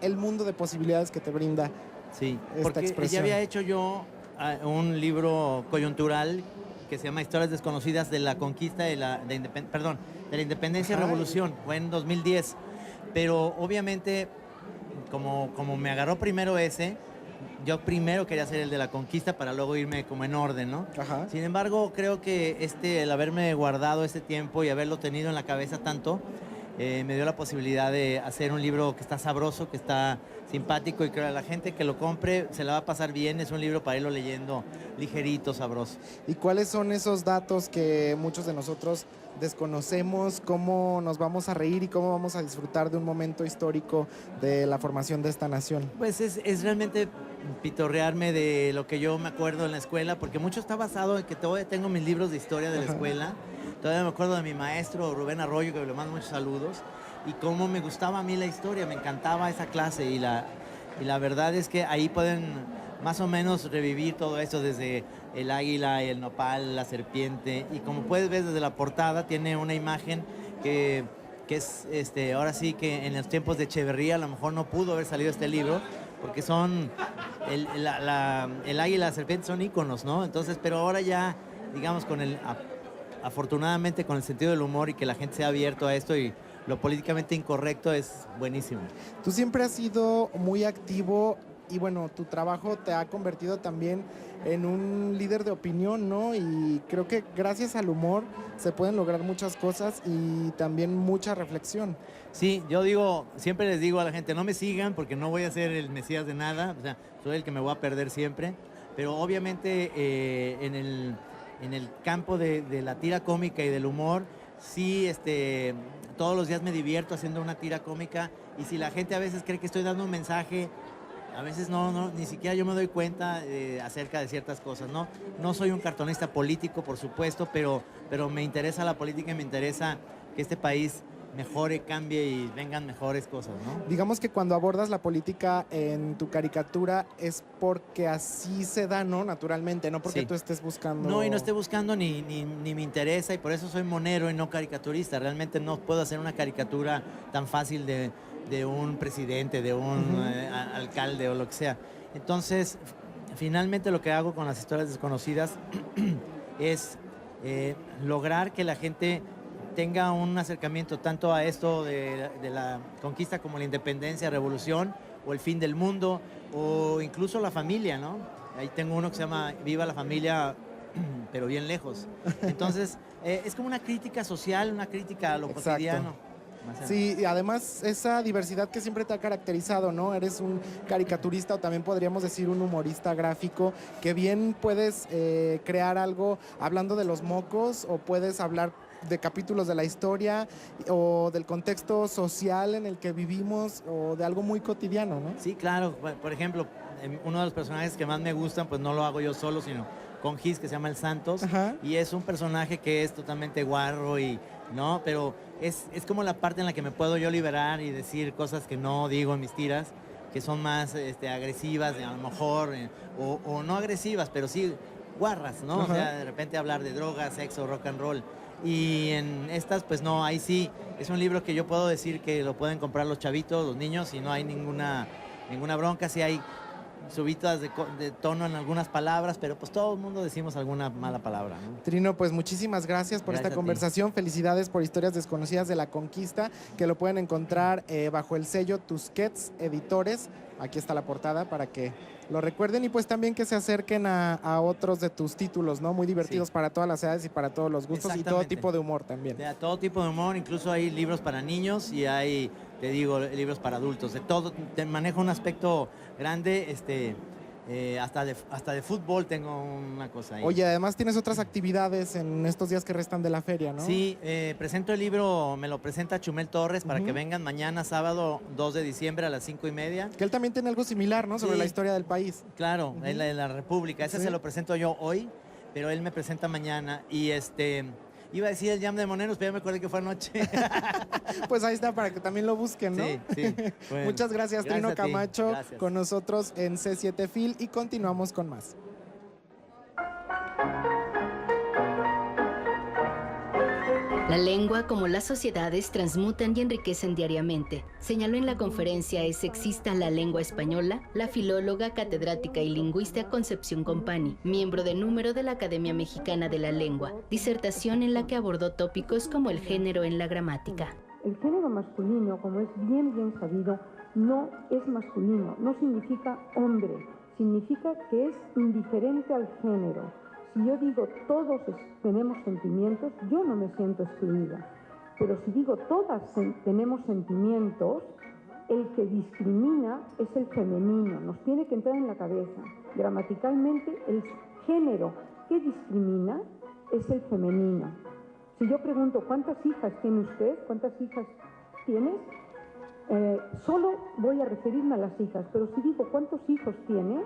el mundo de posibilidades que te brinda esta expresión. Ya había hecho yo un libro coyuntural que se llama Historias desconocidas de la conquista de la independencia y revolución, fue en 2010, pero obviamente como me agarró primero ese, yo primero quería hacer el de la conquista para luego irme como en orden, ¿no? Ajá. Sin embargo, creo que el haberme guardado este tiempo y haberlo tenido en la cabeza tanto, me dio la posibilidad de hacer un libro que está sabroso, que está simpático y que a la gente que lo compre se la va a pasar bien. Es un libro para irlo leyendo ligerito, sabroso. ¿Y cuáles son esos datos que muchos de nosotros desconocemos? ¿Cómo nos vamos a reír y cómo vamos a disfrutar de un momento histórico de la formación de esta nación? Pues es realmente pitorrearme de lo que yo me acuerdo en la escuela, porque mucho está basado en que todavía tengo mis libros de historia de la escuela. Todavía me acuerdo de mi maestro Rubén Arroyo, que le mando muchos saludos, y cómo me gustaba a mí la historia, me encantaba esa clase, y la verdad es que ahí pueden más o menos revivir todo eso, desde el águila, el nopal, la serpiente, y como puedes ver desde la portada tiene una imagen que es, ahora sí que en los tiempos de Echeverría a lo mejor no pudo haber salido este libro, porque son, el águila y la serpiente son íconos, ¿no? Entonces, pero ahora ya, digamos, afortunadamente con el sentido del humor y que la gente sea abierto a esto y lo políticamente incorrecto es buenísimo. Tú siempre has sido muy activo y bueno, tu trabajo te ha convertido también en un líder de opinión, ¿no? Y creo que gracias al humor se pueden lograr muchas cosas y también mucha reflexión. Sí, yo siempre les digo a la gente, no me sigan porque no voy a ser el mesías de nada, o sea, soy el que me voy a perder siempre, pero obviamente en el campo de la tira cómica y del humor, sí, todos los días me divierto haciendo una tira cómica, y si la gente a veces cree que estoy dando un mensaje, a veces no, ni siquiera yo me doy cuenta acerca de ciertas cosas, ¿no? No soy un cartonista político, por supuesto, pero me interesa la política y me interesa que este país mejore, cambie y vengan mejores cosas, ¿no? Digamos que cuando abordas la política en tu caricatura es porque así se da, ¿no? Naturalmente, no porque tú estés buscando... No, y no esté buscando ni me interesa, y por eso soy monero y no caricaturista. Realmente no puedo hacer una caricatura tan fácil de un presidente, de un alcalde o lo que sea. Entonces, finalmente lo que hago con las historias desconocidas es lograr que la gente tenga un acercamiento tanto a esto de la conquista como la independencia, revolución o el fin del mundo, o incluso la familia, ¿no? Ahí tengo uno que se llama Viva la familia, pero bien lejos. Entonces, es como una crítica social, una crítica a lo cotidiano. Sí, y además esa diversidad que siempre te ha caracterizado, ¿no? Eres un caricaturista o también podríamos decir un humorista gráfico, que bien puedes crear algo hablando de los mocos o puedes hablar de capítulos de la historia o del contexto social en el que vivimos o de algo muy cotidiano, ¿no? Sí, claro. Por ejemplo, uno de los personajes que más me gustan, pues no lo hago yo solo, sino con Gis, que se llama el Santos. Ajá. Y es un personaje que es totalmente guarro y, ¿no? Pero es como la parte en la que me puedo yo liberar y decir cosas que no digo en mis tiras, que son más agresivas, a lo mejor, o no agresivas, pero sí guarras, ¿no? Ajá. O sea, de repente hablar de drogas, sexo, rock and roll. Y en estas, pues no, ahí sí, es un libro que yo puedo decir que lo pueden comprar los chavitos, los niños, y no hay ninguna bronca, sí hay subidas de tono en algunas palabras, pero pues todo el mundo decimos alguna mala palabra, ¿no? Trino, pues muchísimas gracias por esta conversación. Felicidades por Historias Desconocidas de la Conquista, que lo pueden encontrar bajo el sello Tusquets Editores. Aquí está la portada para que lo recuerden y pues también que se acerquen a otros de tus títulos, ¿no? Muy divertidos para todas las edades y para todos los gustos y todo tipo de humor también. De todo tipo de humor, incluso hay libros para niños y hay, te digo, libros para adultos. De todo, te manejo un aspecto grande, hasta de fútbol tengo una cosa ahí. Oye, además tienes otras actividades en estos días que restan de la feria, ¿no? Sí, presento el libro, me lo presenta Chumel Torres para que vengan mañana, sábado 2 de diciembre a las 5:30. Que él también tiene algo similar, ¿no? Sobre la historia del país. Claro, en la República. Ese se lo presento yo hoy, pero él me presenta mañana. Y iba a decir el Jam de Moneros, pero ya me acordé que fue anoche. Pues ahí está, para que también lo busquen, ¿no? Sí. Bueno, muchas gracias, Trino Camacho, gracias. Con nosotros en C7 Fil y continuamos con más. La lengua, como las sociedades, transmutan y enriquecen diariamente, señaló en la conferencia ¿Es sexista la lengua española? La filóloga, catedrática y lingüista Concepción Compani, miembro de número de la Academia Mexicana de la Lengua, disertación en la que abordó tópicos como el género en la gramática. El género masculino, como es bien sabido, no es masculino, no significa hombre, significa que es indiferente al género. Si yo digo todos tenemos sentimientos, yo no me siento excluida. Pero si digo todas tenemos sentimientos, el que discrimina es el femenino. Nos tiene que entrar en la cabeza. Gramaticalmente, el género que discrimina es el femenino. Si yo pregunto, ¿cuántas hijas tiene usted? ¿Cuántas hijas tienes? Solo voy a referirme a las hijas, pero si digo, ¿cuántos hijos tiene?,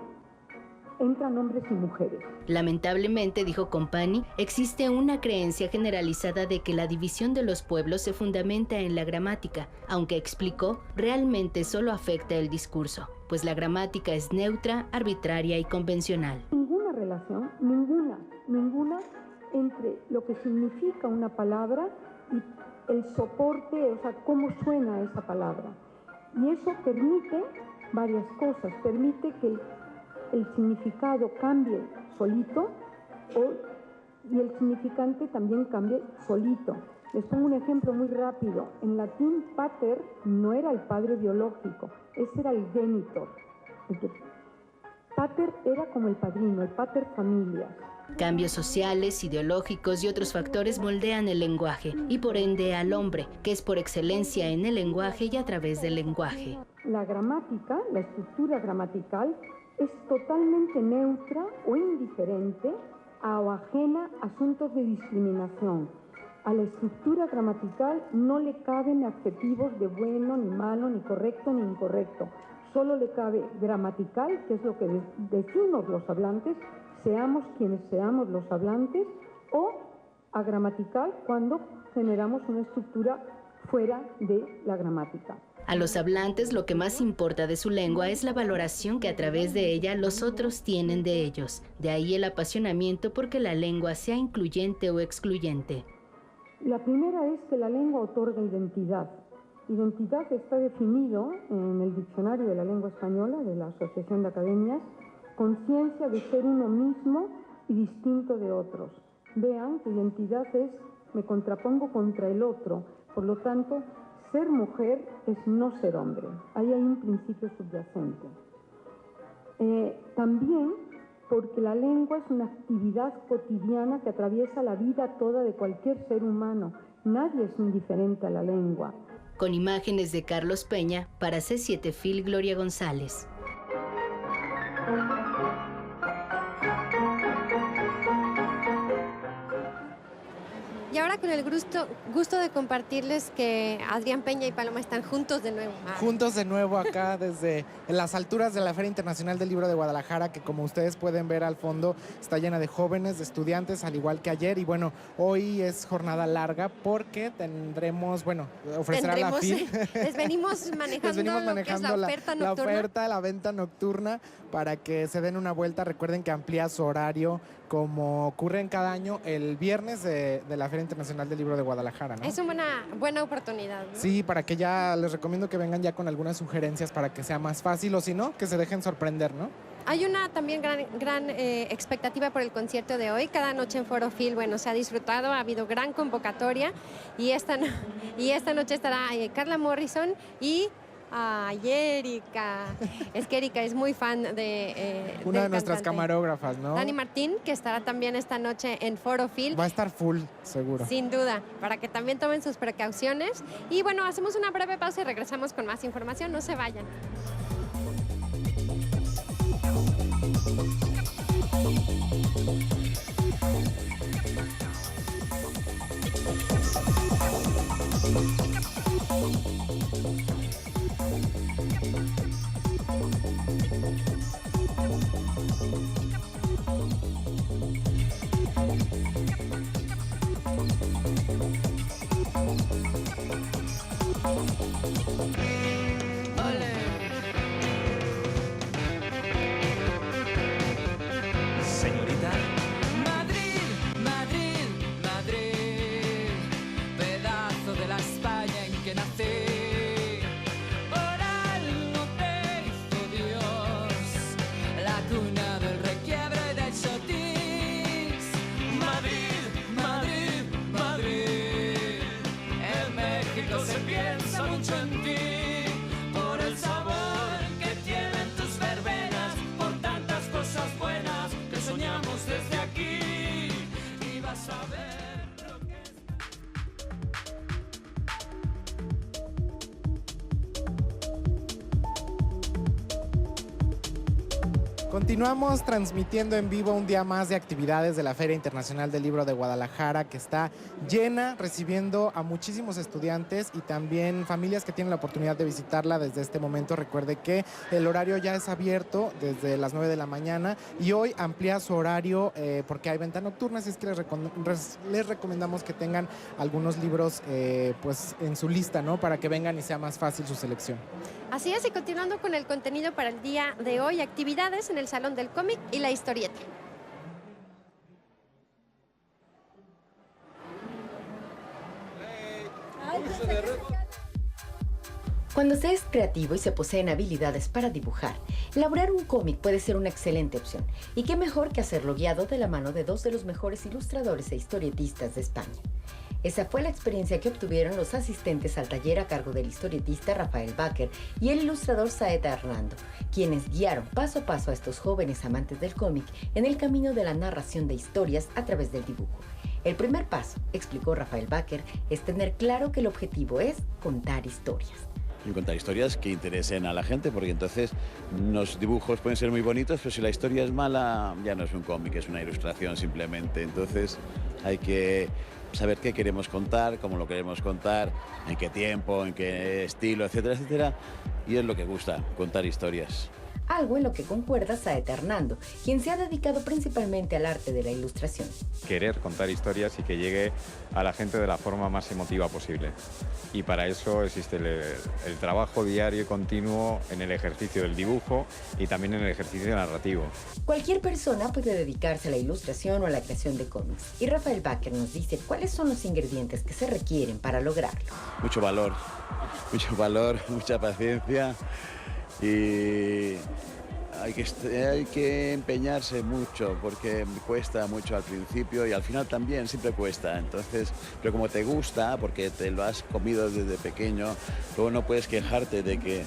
entran hombres y mujeres. Lamentablemente, dijo Compani, existe una creencia generalizada de que la división de los pueblos se fundamenta en la gramática, aunque explicó, realmente solo afecta el discurso, pues la gramática es neutra, arbitraria y convencional. Ninguna relación, ninguna entre lo que significa una palabra y el soporte, o sea, cómo suena esa palabra. Y eso permite varias cosas, permite que el significado cambie solito y el significante también cambie solito. Les pongo un ejemplo muy rápido. En latín, pater no era el padre biológico, ese era el genitor. Pater era como el padrino, el pater familias. Cambios sociales, ideológicos y otros factores moldean el lenguaje y por ende al hombre, que es por excelencia en el lenguaje y a través del lenguaje. La gramática, la estructura gramatical, es totalmente neutra o indiferente o ajena a asuntos de discriminación. A la estructura gramatical no le caben adjetivos de bueno, ni malo, ni correcto, ni incorrecto. Solo le cabe gramatical, que es lo que decimos los hablantes, seamos quienes seamos los hablantes, o agramatical cuando generamos una estructura fuera de la gramática. A los hablantes lo que más importa de su lengua es la valoración que a través de ella los otros tienen de ellos. De ahí el apasionamiento porque la lengua sea incluyente o excluyente. La primera es que la lengua otorga identidad. Identidad está definido en el Diccionario de la Lengua Española de la Asociación de Academias, conciencia de ser uno mismo y distinto de otros. Vean que identidad es me contrapongo contra el otro, por lo tanto, ser mujer es no ser hombre. Ahí hay un principio subyacente. También porque la lengua es una actividad cotidiana que atraviesa la vida toda de cualquier ser humano. Nadie es indiferente a la lengua. Con imágenes de Carlos Peña, para C7 Fil, Gloria González. Y ahora con el gusto de compartirles que Adrián Peña y Paloma están juntos de nuevo. Juntos de nuevo acá desde las alturas de la Feria Internacional del Libro de Guadalajara, que como ustedes pueden ver al fondo está llena de jóvenes, de estudiantes, al igual que ayer. Y bueno, hoy es jornada larga porque tendremos, ofrecerá la FIL. Les venimos manejando, la oferta, la venta nocturna para que se den una vuelta. Recuerden que amplía su horario como ocurre en cada año el viernes de la Feria Internacional del Libro de Guadalajara, ¿no? Es una buena oportunidad, ¿no? Sí, para que ya les recomiendo que vengan ya con algunas sugerencias para que sea más fácil, o si no, que se dejen sorprender, ¿no? Hay una también gran expectativa por el concierto de hoy. Cada noche en Foro Fil, se ha disfrutado, ha habido gran convocatoria y esta noche estará Carla Morrison y Erika. Es que Erika es muy fan de una de nuestras cantante. Camarógrafas, ¿no? Dani Martín, que estará también esta noche en Foro Fil. Va a estar full, seguro. Sin duda, para que también tomen sus precauciones. Y hacemos una breve pausa y regresamos con más información. No se vayan. Señorita. Madrid, Madrid, Madrid, pedazo de la España en que nací. Por algo te hizo Dios, la cuna del requiebro y del sotis. Madrid, Madrid, Madrid, en México se piensa mucho en ti, por el sabor que tienen tus verbenas, por tantas cosas buenas que soñamos desde aquí. Y vas a ver lo que es. Continuamos transmitiendo en vivo un día más de actividades de la Feria Internacional del Libro de Guadalajara, que está llena, recibiendo a muchísimos estudiantes y también familias que tienen la oportunidad de visitarla desde este momento. Recuerde que el horario ya es abierto desde las 9 de la mañana y hoy amplía su horario porque hay venta nocturna, así es que les recomendamos que tengan algunos libros en su lista, ¿no? Para que vengan y sea más fácil su selección. Así es, y continuando con el contenido para el día de hoy, actividades en el Salón del Cómic y la Historieta. Cuando se es creativo y se poseen habilidades para dibujar, elaborar un cómic puede ser una excelente opción. Y qué mejor que hacerlo guiado de la mano de dos de los mejores ilustradores e historietistas de España. Esa fue la experiencia que obtuvieron los asistentes al taller a cargo del historietista Rafael Baker y el ilustrador Saeta Hernando, quienes guiaron paso a paso a estos jóvenes amantes del cómic en el camino de la narración de historias a través del dibujo. El primer paso, explicó Rafael Baker, es tener claro que el objetivo es contar historias. Y contar historias que interesen a la gente, porque entonces los dibujos pueden ser muy bonitos, pero si la historia es mala, ya no es un cómic, es una ilustración simplemente. Entonces hay que saber qué queremos contar, cómo lo queremos contar, en qué tiempo, en qué estilo, etcétera, etcétera. Y es lo que gusta, contar historias. Algo en lo que concuerda Saeta Hernando, quien se ha dedicado principalmente al arte de la ilustración. Querer contar historias y que llegue a la gente de la forma más emotiva posible. Y para eso existe el trabajo diario y continuo en el ejercicio del dibujo y también en el ejercicio narrativo. Cualquier persona puede dedicarse a la ilustración o a la creación de cómics. Y Rafael Baker nos dice cuáles son los ingredientes que se requieren para lograrlo. Mucho valor, mucha paciencia. Y hay que empeñarse mucho porque cuesta mucho al principio y al final también siempre cuesta. Entonces, pero como te gusta, porque te lo has comido desde pequeño, luego no puedes quejarte de que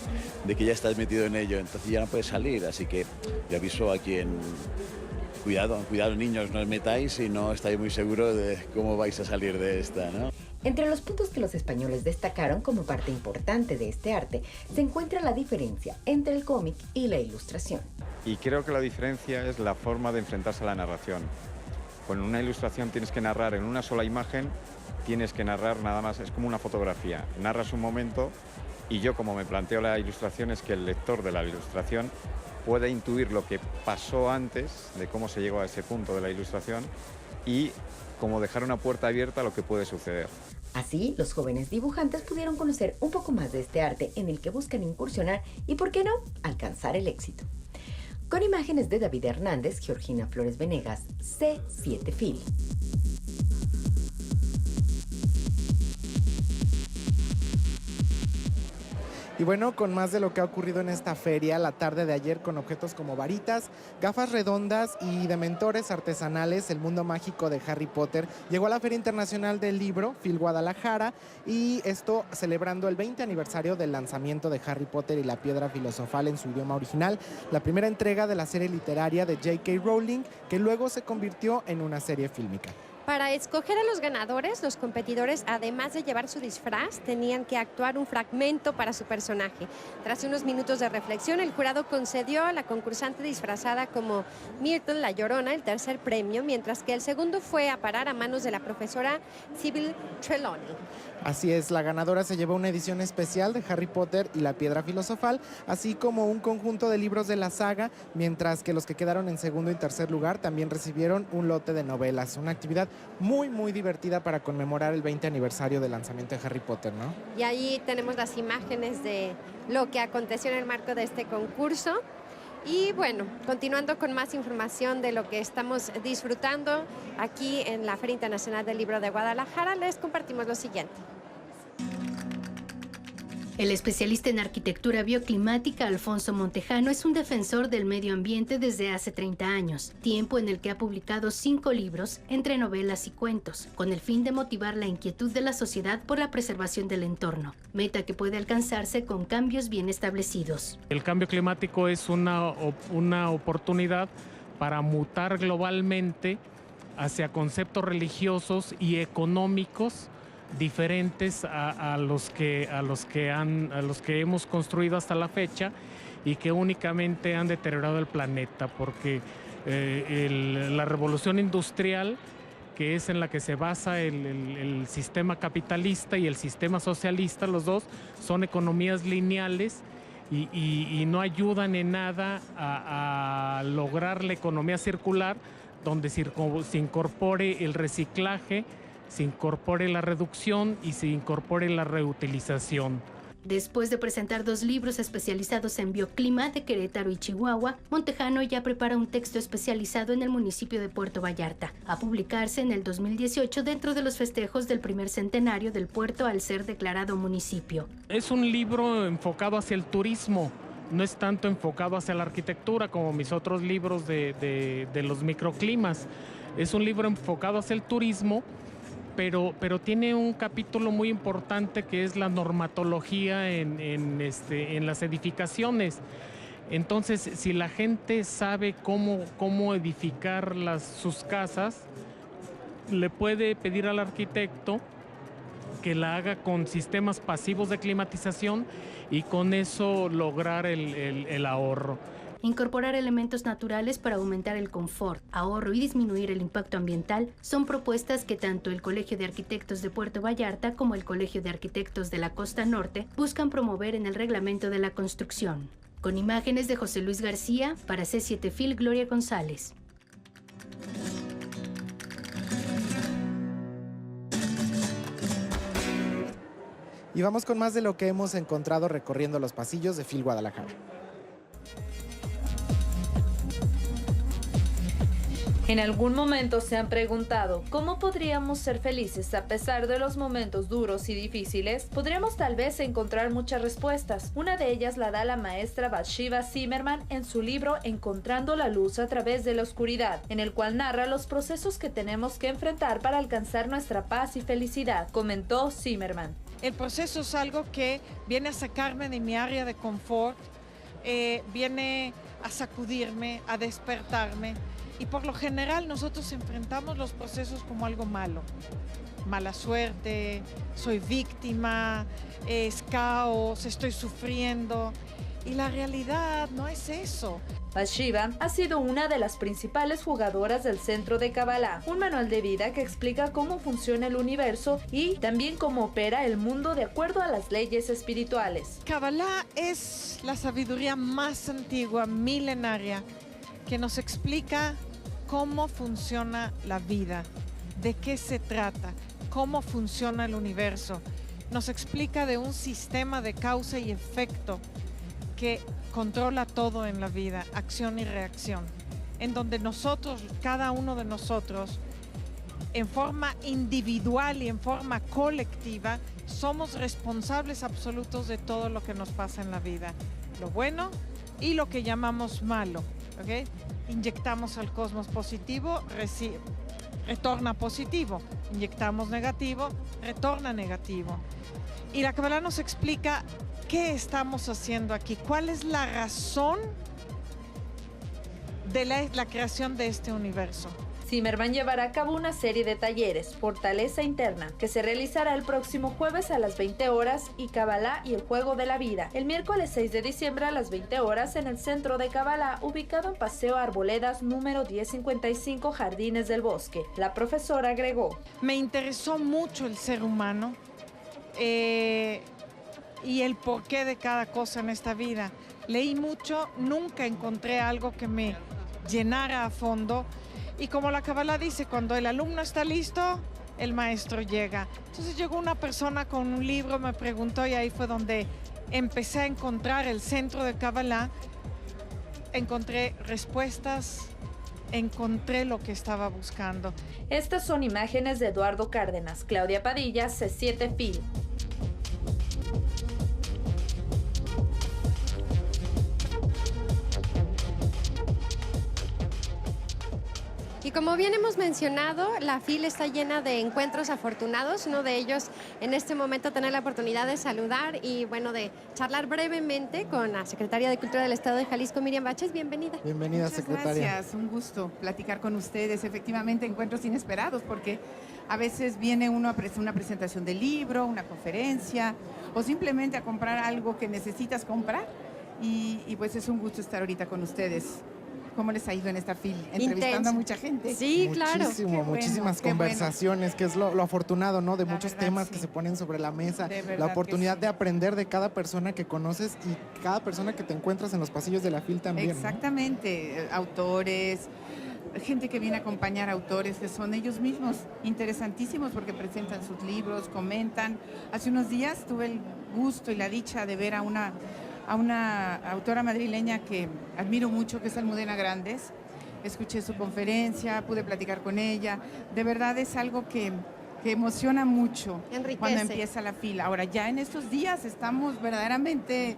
ya estás metido en ello, entonces ya no puedes salir. Así que yo aviso a quien cuidado niños, no os metáis y no estáis muy seguros de cómo vais a salir de esta, ¿no? Entre los puntos que los españoles destacaron como parte importante de este arte se encuentra la diferencia entre el cómic y la ilustración. Y creo que la diferencia es la forma de enfrentarse a la narración. Con una ilustración tienes que narrar en una sola imagen, tienes que narrar nada más, es como una fotografía. Narras un momento y yo, como me planteo la ilustración, es que el lector de la ilustración puede intuir lo que pasó antes de cómo se llegó a ese punto de la ilustración y como dejar una puerta abierta a lo que puede suceder. Así, los jóvenes dibujantes pudieron conocer un poco más de este arte en el que buscan incursionar y, ¿por qué no?, alcanzar el éxito. Con imágenes de David Hernández, Georgina Flores Venegas, C7 Fil. Y bueno, con más de lo que ha ocurrido en esta feria, la tarde de ayer con objetos como varitas, gafas redondas y dementores artesanales, el mundo mágico de Harry Potter, llegó a la Feria Internacional del Libro, FIL Guadalajara, y esto celebrando el 20 aniversario del lanzamiento de Harry Potter y la Piedra Filosofal en su idioma original, la primera entrega de la serie literaria de J.K. Rowling, que luego se convirtió en una serie fílmica. Para escoger a los ganadores, los competidores, además de llevar su disfraz, tenían que actuar un fragmento para su personaje. Tras unos minutos de reflexión, el jurado concedió a la concursante disfrazada como Myrtle la Llorona el tercer premio, mientras que el segundo fue a parar a manos de la profesora Sybil Trelawney. Así es, la ganadora se llevó una edición especial de Harry Potter y la Piedra Filosofal, así como un conjunto de libros de la saga, mientras que los que quedaron en segundo y tercer lugar también recibieron un lote de novelas. Una actividad muy divertida para conmemorar el 20 aniversario del lanzamiento de Harry Potter, ¿no? Y ahí tenemos las imágenes de lo que aconteció en el marco de este concurso. Y bueno, continuando con más información de lo que estamos disfrutando aquí en la Feria Internacional del Libro de Guadalajara, les compartimos lo siguiente. El especialista en arquitectura bioclimática Alfonso Montejano es un defensor del medio ambiente desde hace 30 años, tiempo en el que ha publicado 5 libros, entre novelas y cuentos, con el fin de motivar la inquietud de la sociedad por la preservación del entorno, meta que puede alcanzarse con cambios bien establecidos. El cambio climático es una oportunidad para mutar globalmente hacia conceptos religiosos y económicos diferentes a los que hemos construido hasta la fecha y que únicamente han deteriorado el planeta, porque la revolución industrial, que es en la que se basa el sistema capitalista y el sistema socialista, los dos son economías lineales y no ayudan en nada a lograr la economía circular, donde se incorpore el reciclaje, se incorpore la reducción y se incorpore la reutilización. Después de presentar 2 libros especializados en bioclima de Querétaro y Chihuahua, Montejano ya prepara un texto especializado en el municipio de Puerto Vallarta, a publicarse en el 2018 dentro de los festejos del primer centenario del puerto al ser declarado municipio. Es un libro enfocado hacia el turismo, no es tanto enfocado hacia la arquitectura como mis otros libros de los microclimas. Es un libro enfocado hacia el turismo, pero tiene un capítulo muy importante que es la normatología en las edificaciones. Entonces, si la gente sabe cómo edificar sus casas, le puede pedir al arquitecto que la haga con sistemas pasivos de climatización y con eso lograr el ahorro. Incorporar elementos naturales para aumentar el confort, ahorro y disminuir el impacto ambiental son propuestas que tanto el Colegio de Arquitectos de Puerto Vallarta como el Colegio de Arquitectos de la Costa Norte buscan promover en el reglamento de la construcción. Con imágenes de José Luis García, para C7 Fil, Gloria González. Y vamos con más de lo que hemos encontrado recorriendo los pasillos de FIL Guadalajara. En algún momento se han preguntado ¿cómo podríamos ser felices a pesar de los momentos duros y difíciles? Podríamos tal vez encontrar muchas respuestas. Una de ellas la da la maestra Bathsheba Zimmerman en su libro Encontrando la luz a través de la oscuridad, en el cual narra los procesos que tenemos que enfrentar para alcanzar nuestra paz y felicidad, comentó Zimmerman. El proceso es algo que viene a sacarme de mi área de confort, viene a sacudirme, a despertarme. Y por lo general nosotros enfrentamos los procesos como algo malo. Mala suerte, soy víctima, es caos, estoy sufriendo. Y la realidad no es eso. Bathsheba ha sido una de las principales jugadoras del Centro de Kabbalah, un manual de vida que explica cómo funciona el universo y también cómo opera el mundo de acuerdo a las leyes espirituales. Kabbalah es la sabiduría más antigua, milenaria, que nos explica cómo funciona la vida, de qué se trata, cómo funciona el universo. Nos explica de un sistema de causa y efecto que controla todo en la vida, acción y reacción, en donde nosotros, cada uno de nosotros, en forma individual y en forma colectiva, somos responsables absolutos de todo lo que nos pasa en la vida, lo bueno y lo que llamamos malo, ¿ok? Inyectamos al cosmos positivo, retorna positivo, inyectamos negativo, retorna negativo. Y la Kabbalah nos explica qué estamos haciendo aquí, cuál es la razón de la creación de este universo. Zimmerman llevará a cabo una serie de talleres, Fortaleza Interna, que se realizará el próximo jueves a las 20 horas y Kabbalah y el Juego de la Vida, el miércoles 6 de diciembre a las 20 horas en el Centro de Kabbalah, ubicado en Paseo Arboledas, número 1055, Jardines del Bosque. La profesora agregó: me interesó mucho el ser humano y el porqué de cada cosa en esta vida. Leí mucho, nunca encontré algo que me llenara a fondo. Y como la Kabbalah dice, cuando el alumno está listo, el maestro llega. Entonces llegó una persona con un libro, me preguntó y ahí fue donde empecé a encontrar el centro de Kabbalah. Encontré respuestas, encontré lo que estaba buscando. Estas son imágenes de Eduardo Cárdenas, Claudia Padilla, C7 Film. Y como bien hemos mencionado, la FIL está llena de encuentros afortunados. Uno de ellos, en este momento, tener la oportunidad de saludar y, bueno, de charlar brevemente con la Secretaria de Cultura del Estado de Jalisco, Miriam Baches. Bienvenida. Bienvenida, Muchas secretaria. Gracias, un gusto platicar con ustedes. Efectivamente, encuentros inesperados, porque a veces viene uno a una presentación de libro, una conferencia, o simplemente a comprar algo que necesitas comprar. Y pues es un gusto estar ahorita con ustedes. ¿Cómo les ha ido en esta FIL? Entrevistando a mucha gente. Sí, claro. Muchísimas conversaciones, que es lo afortunado, ¿no? De muchos temas que se ponen sobre la mesa. La oportunidad de aprender de cada persona que conoces y cada persona que te encuentras en los pasillos de la FIL también. Exactamente. ¿No? Autores, gente que viene a acompañar a autores que son ellos mismos interesantísimos porque presentan sus libros, comentan. Hace unos días tuve el gusto y la dicha de ver a una autora madrileña que admiro mucho, que es Almudena Grandes. Escuché su conferencia, pude platicar con ella. De verdad es algo que emociona mucho cuando empieza la fila. Ahora, ya en estos días estamos verdaderamente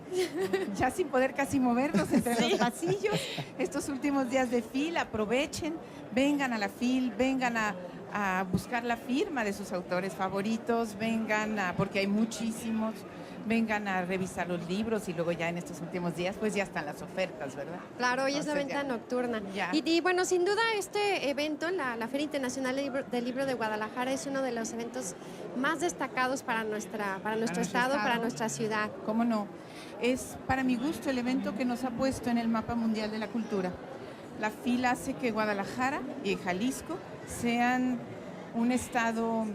ya sin poder casi movernos entre los pasillos. Estos últimos días de fila, aprovechen, vengan a la FIL, vengan a buscar la firma de sus autores favoritos, porque hay muchísimos. Vengan a revisar los libros y luego ya en estos últimos días pues ya están las ofertas, ¿verdad? Claro, hoy es la venta nocturna. Y bueno, sin duda este evento, la Feria Internacional del Libro de Guadalajara, es uno de los eventos más destacados para nuestro estado, para nuestra ciudad. ¿Cómo no? Es para mi gusto el evento que nos ha puesto en el mapa mundial de la cultura. La FIL hace que Guadalajara y Jalisco sean un estado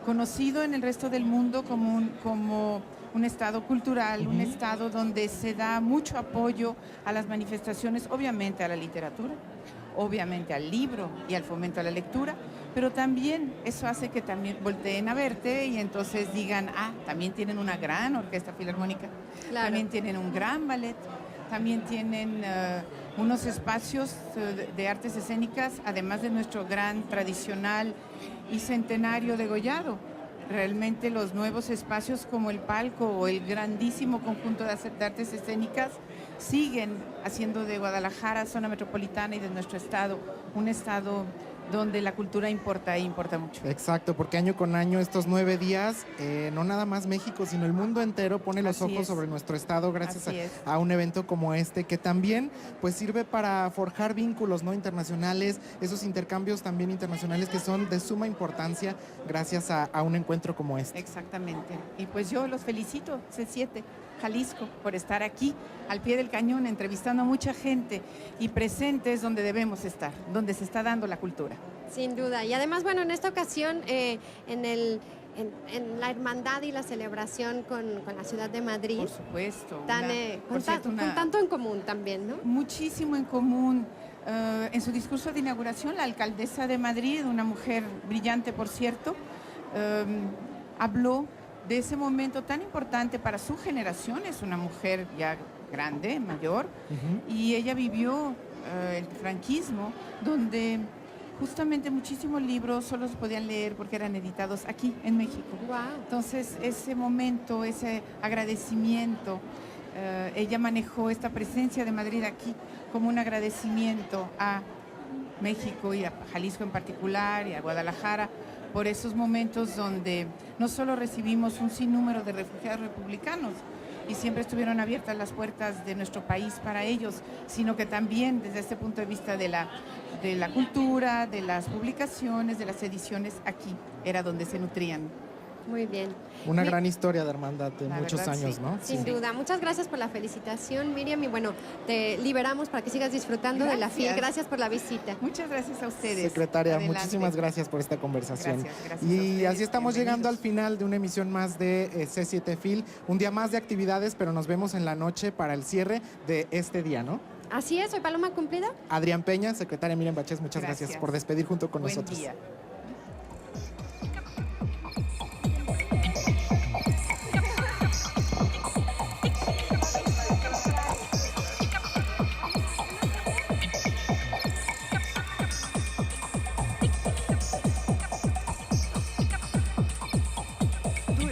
conocido en el resto del mundo como un estado cultural, un estado donde se da mucho apoyo a las manifestaciones, obviamente a la literatura, obviamente al libro y al fomento a la lectura, pero también eso hace que también volteen a verte y entonces digan, también tienen una gran orquesta filarmónica, también tienen un gran ballet, también tienen unos espacios de artes escénicas, además de nuestro gran tradicional y centenario degollado. Realmente los nuevos espacios como el Palco o el grandísimo conjunto de artes escénicas siguen haciendo de Guadalajara, zona metropolitana y de nuestro estado, un estado donde la cultura importa e importa mucho. Exacto, porque año con año estos 9 días, no nada más México, sino el mundo entero pone los Así ojos es. sobre nuestro estado gracias Así es. a un evento como este, que también pues sirve para forjar vínculos, ¿no?, internacionales, esos intercambios también internacionales que son de suma importancia gracias a un encuentro como este. Exactamente. Y pues yo los felicito, C7, Jalisco, por estar aquí al pie del cañón, entrevistando a mucha gente y presentes donde debemos estar, donde se está dando la cultura. Sin duda. Y además, bueno, en esta ocasión, en la hermandad y la celebración con la ciudad de Madrid. Por supuesto. Con tanto en común también, ¿no? Muchísimo en común. En su discurso de inauguración, la alcaldesa de Madrid, una mujer brillante, por cierto, habló de ese momento tan importante para su generación. Es una mujer ya grande, mayor, y ella vivió el franquismo, donde justamente muchísimos libros solo se podían leer porque eran editados aquí en México. Wow. Entonces, ese momento, ese agradecimiento, ella manejó esta presencia de Madrid aquí como un agradecimiento a México y a Jalisco en particular y a Guadalajara por esos momentos donde no solo recibimos un sinnúmero de refugiados republicanos y siempre estuvieron abiertas las puertas de nuestro país para ellos, sino que también desde este punto de vista de la cultura, de las publicaciones, de las ediciones, aquí era donde se nutrían. Muy bien. Una gran historia de hermandad de muchos verdad, años, sí. ¿no? Sin duda. Muchas gracias por la felicitación, Miriam. Y bueno, te liberamos para que sigas disfrutando de la FIL. Gracias por la visita. Muchas gracias a ustedes. Secretaria, Adelante. muchísimas gracias por esta conversación. Gracias a Y ustedes. así estamos llegando al final de una emisión más de C7 FIL. Un día más de actividades, pero nos vemos en la noche para el cierre de este día, ¿no? Así es, soy Paloma Cumplida. Adrián Peña, secretaria Miriam Bachés, muchas gracias por despedir junto con Buen nosotros. día.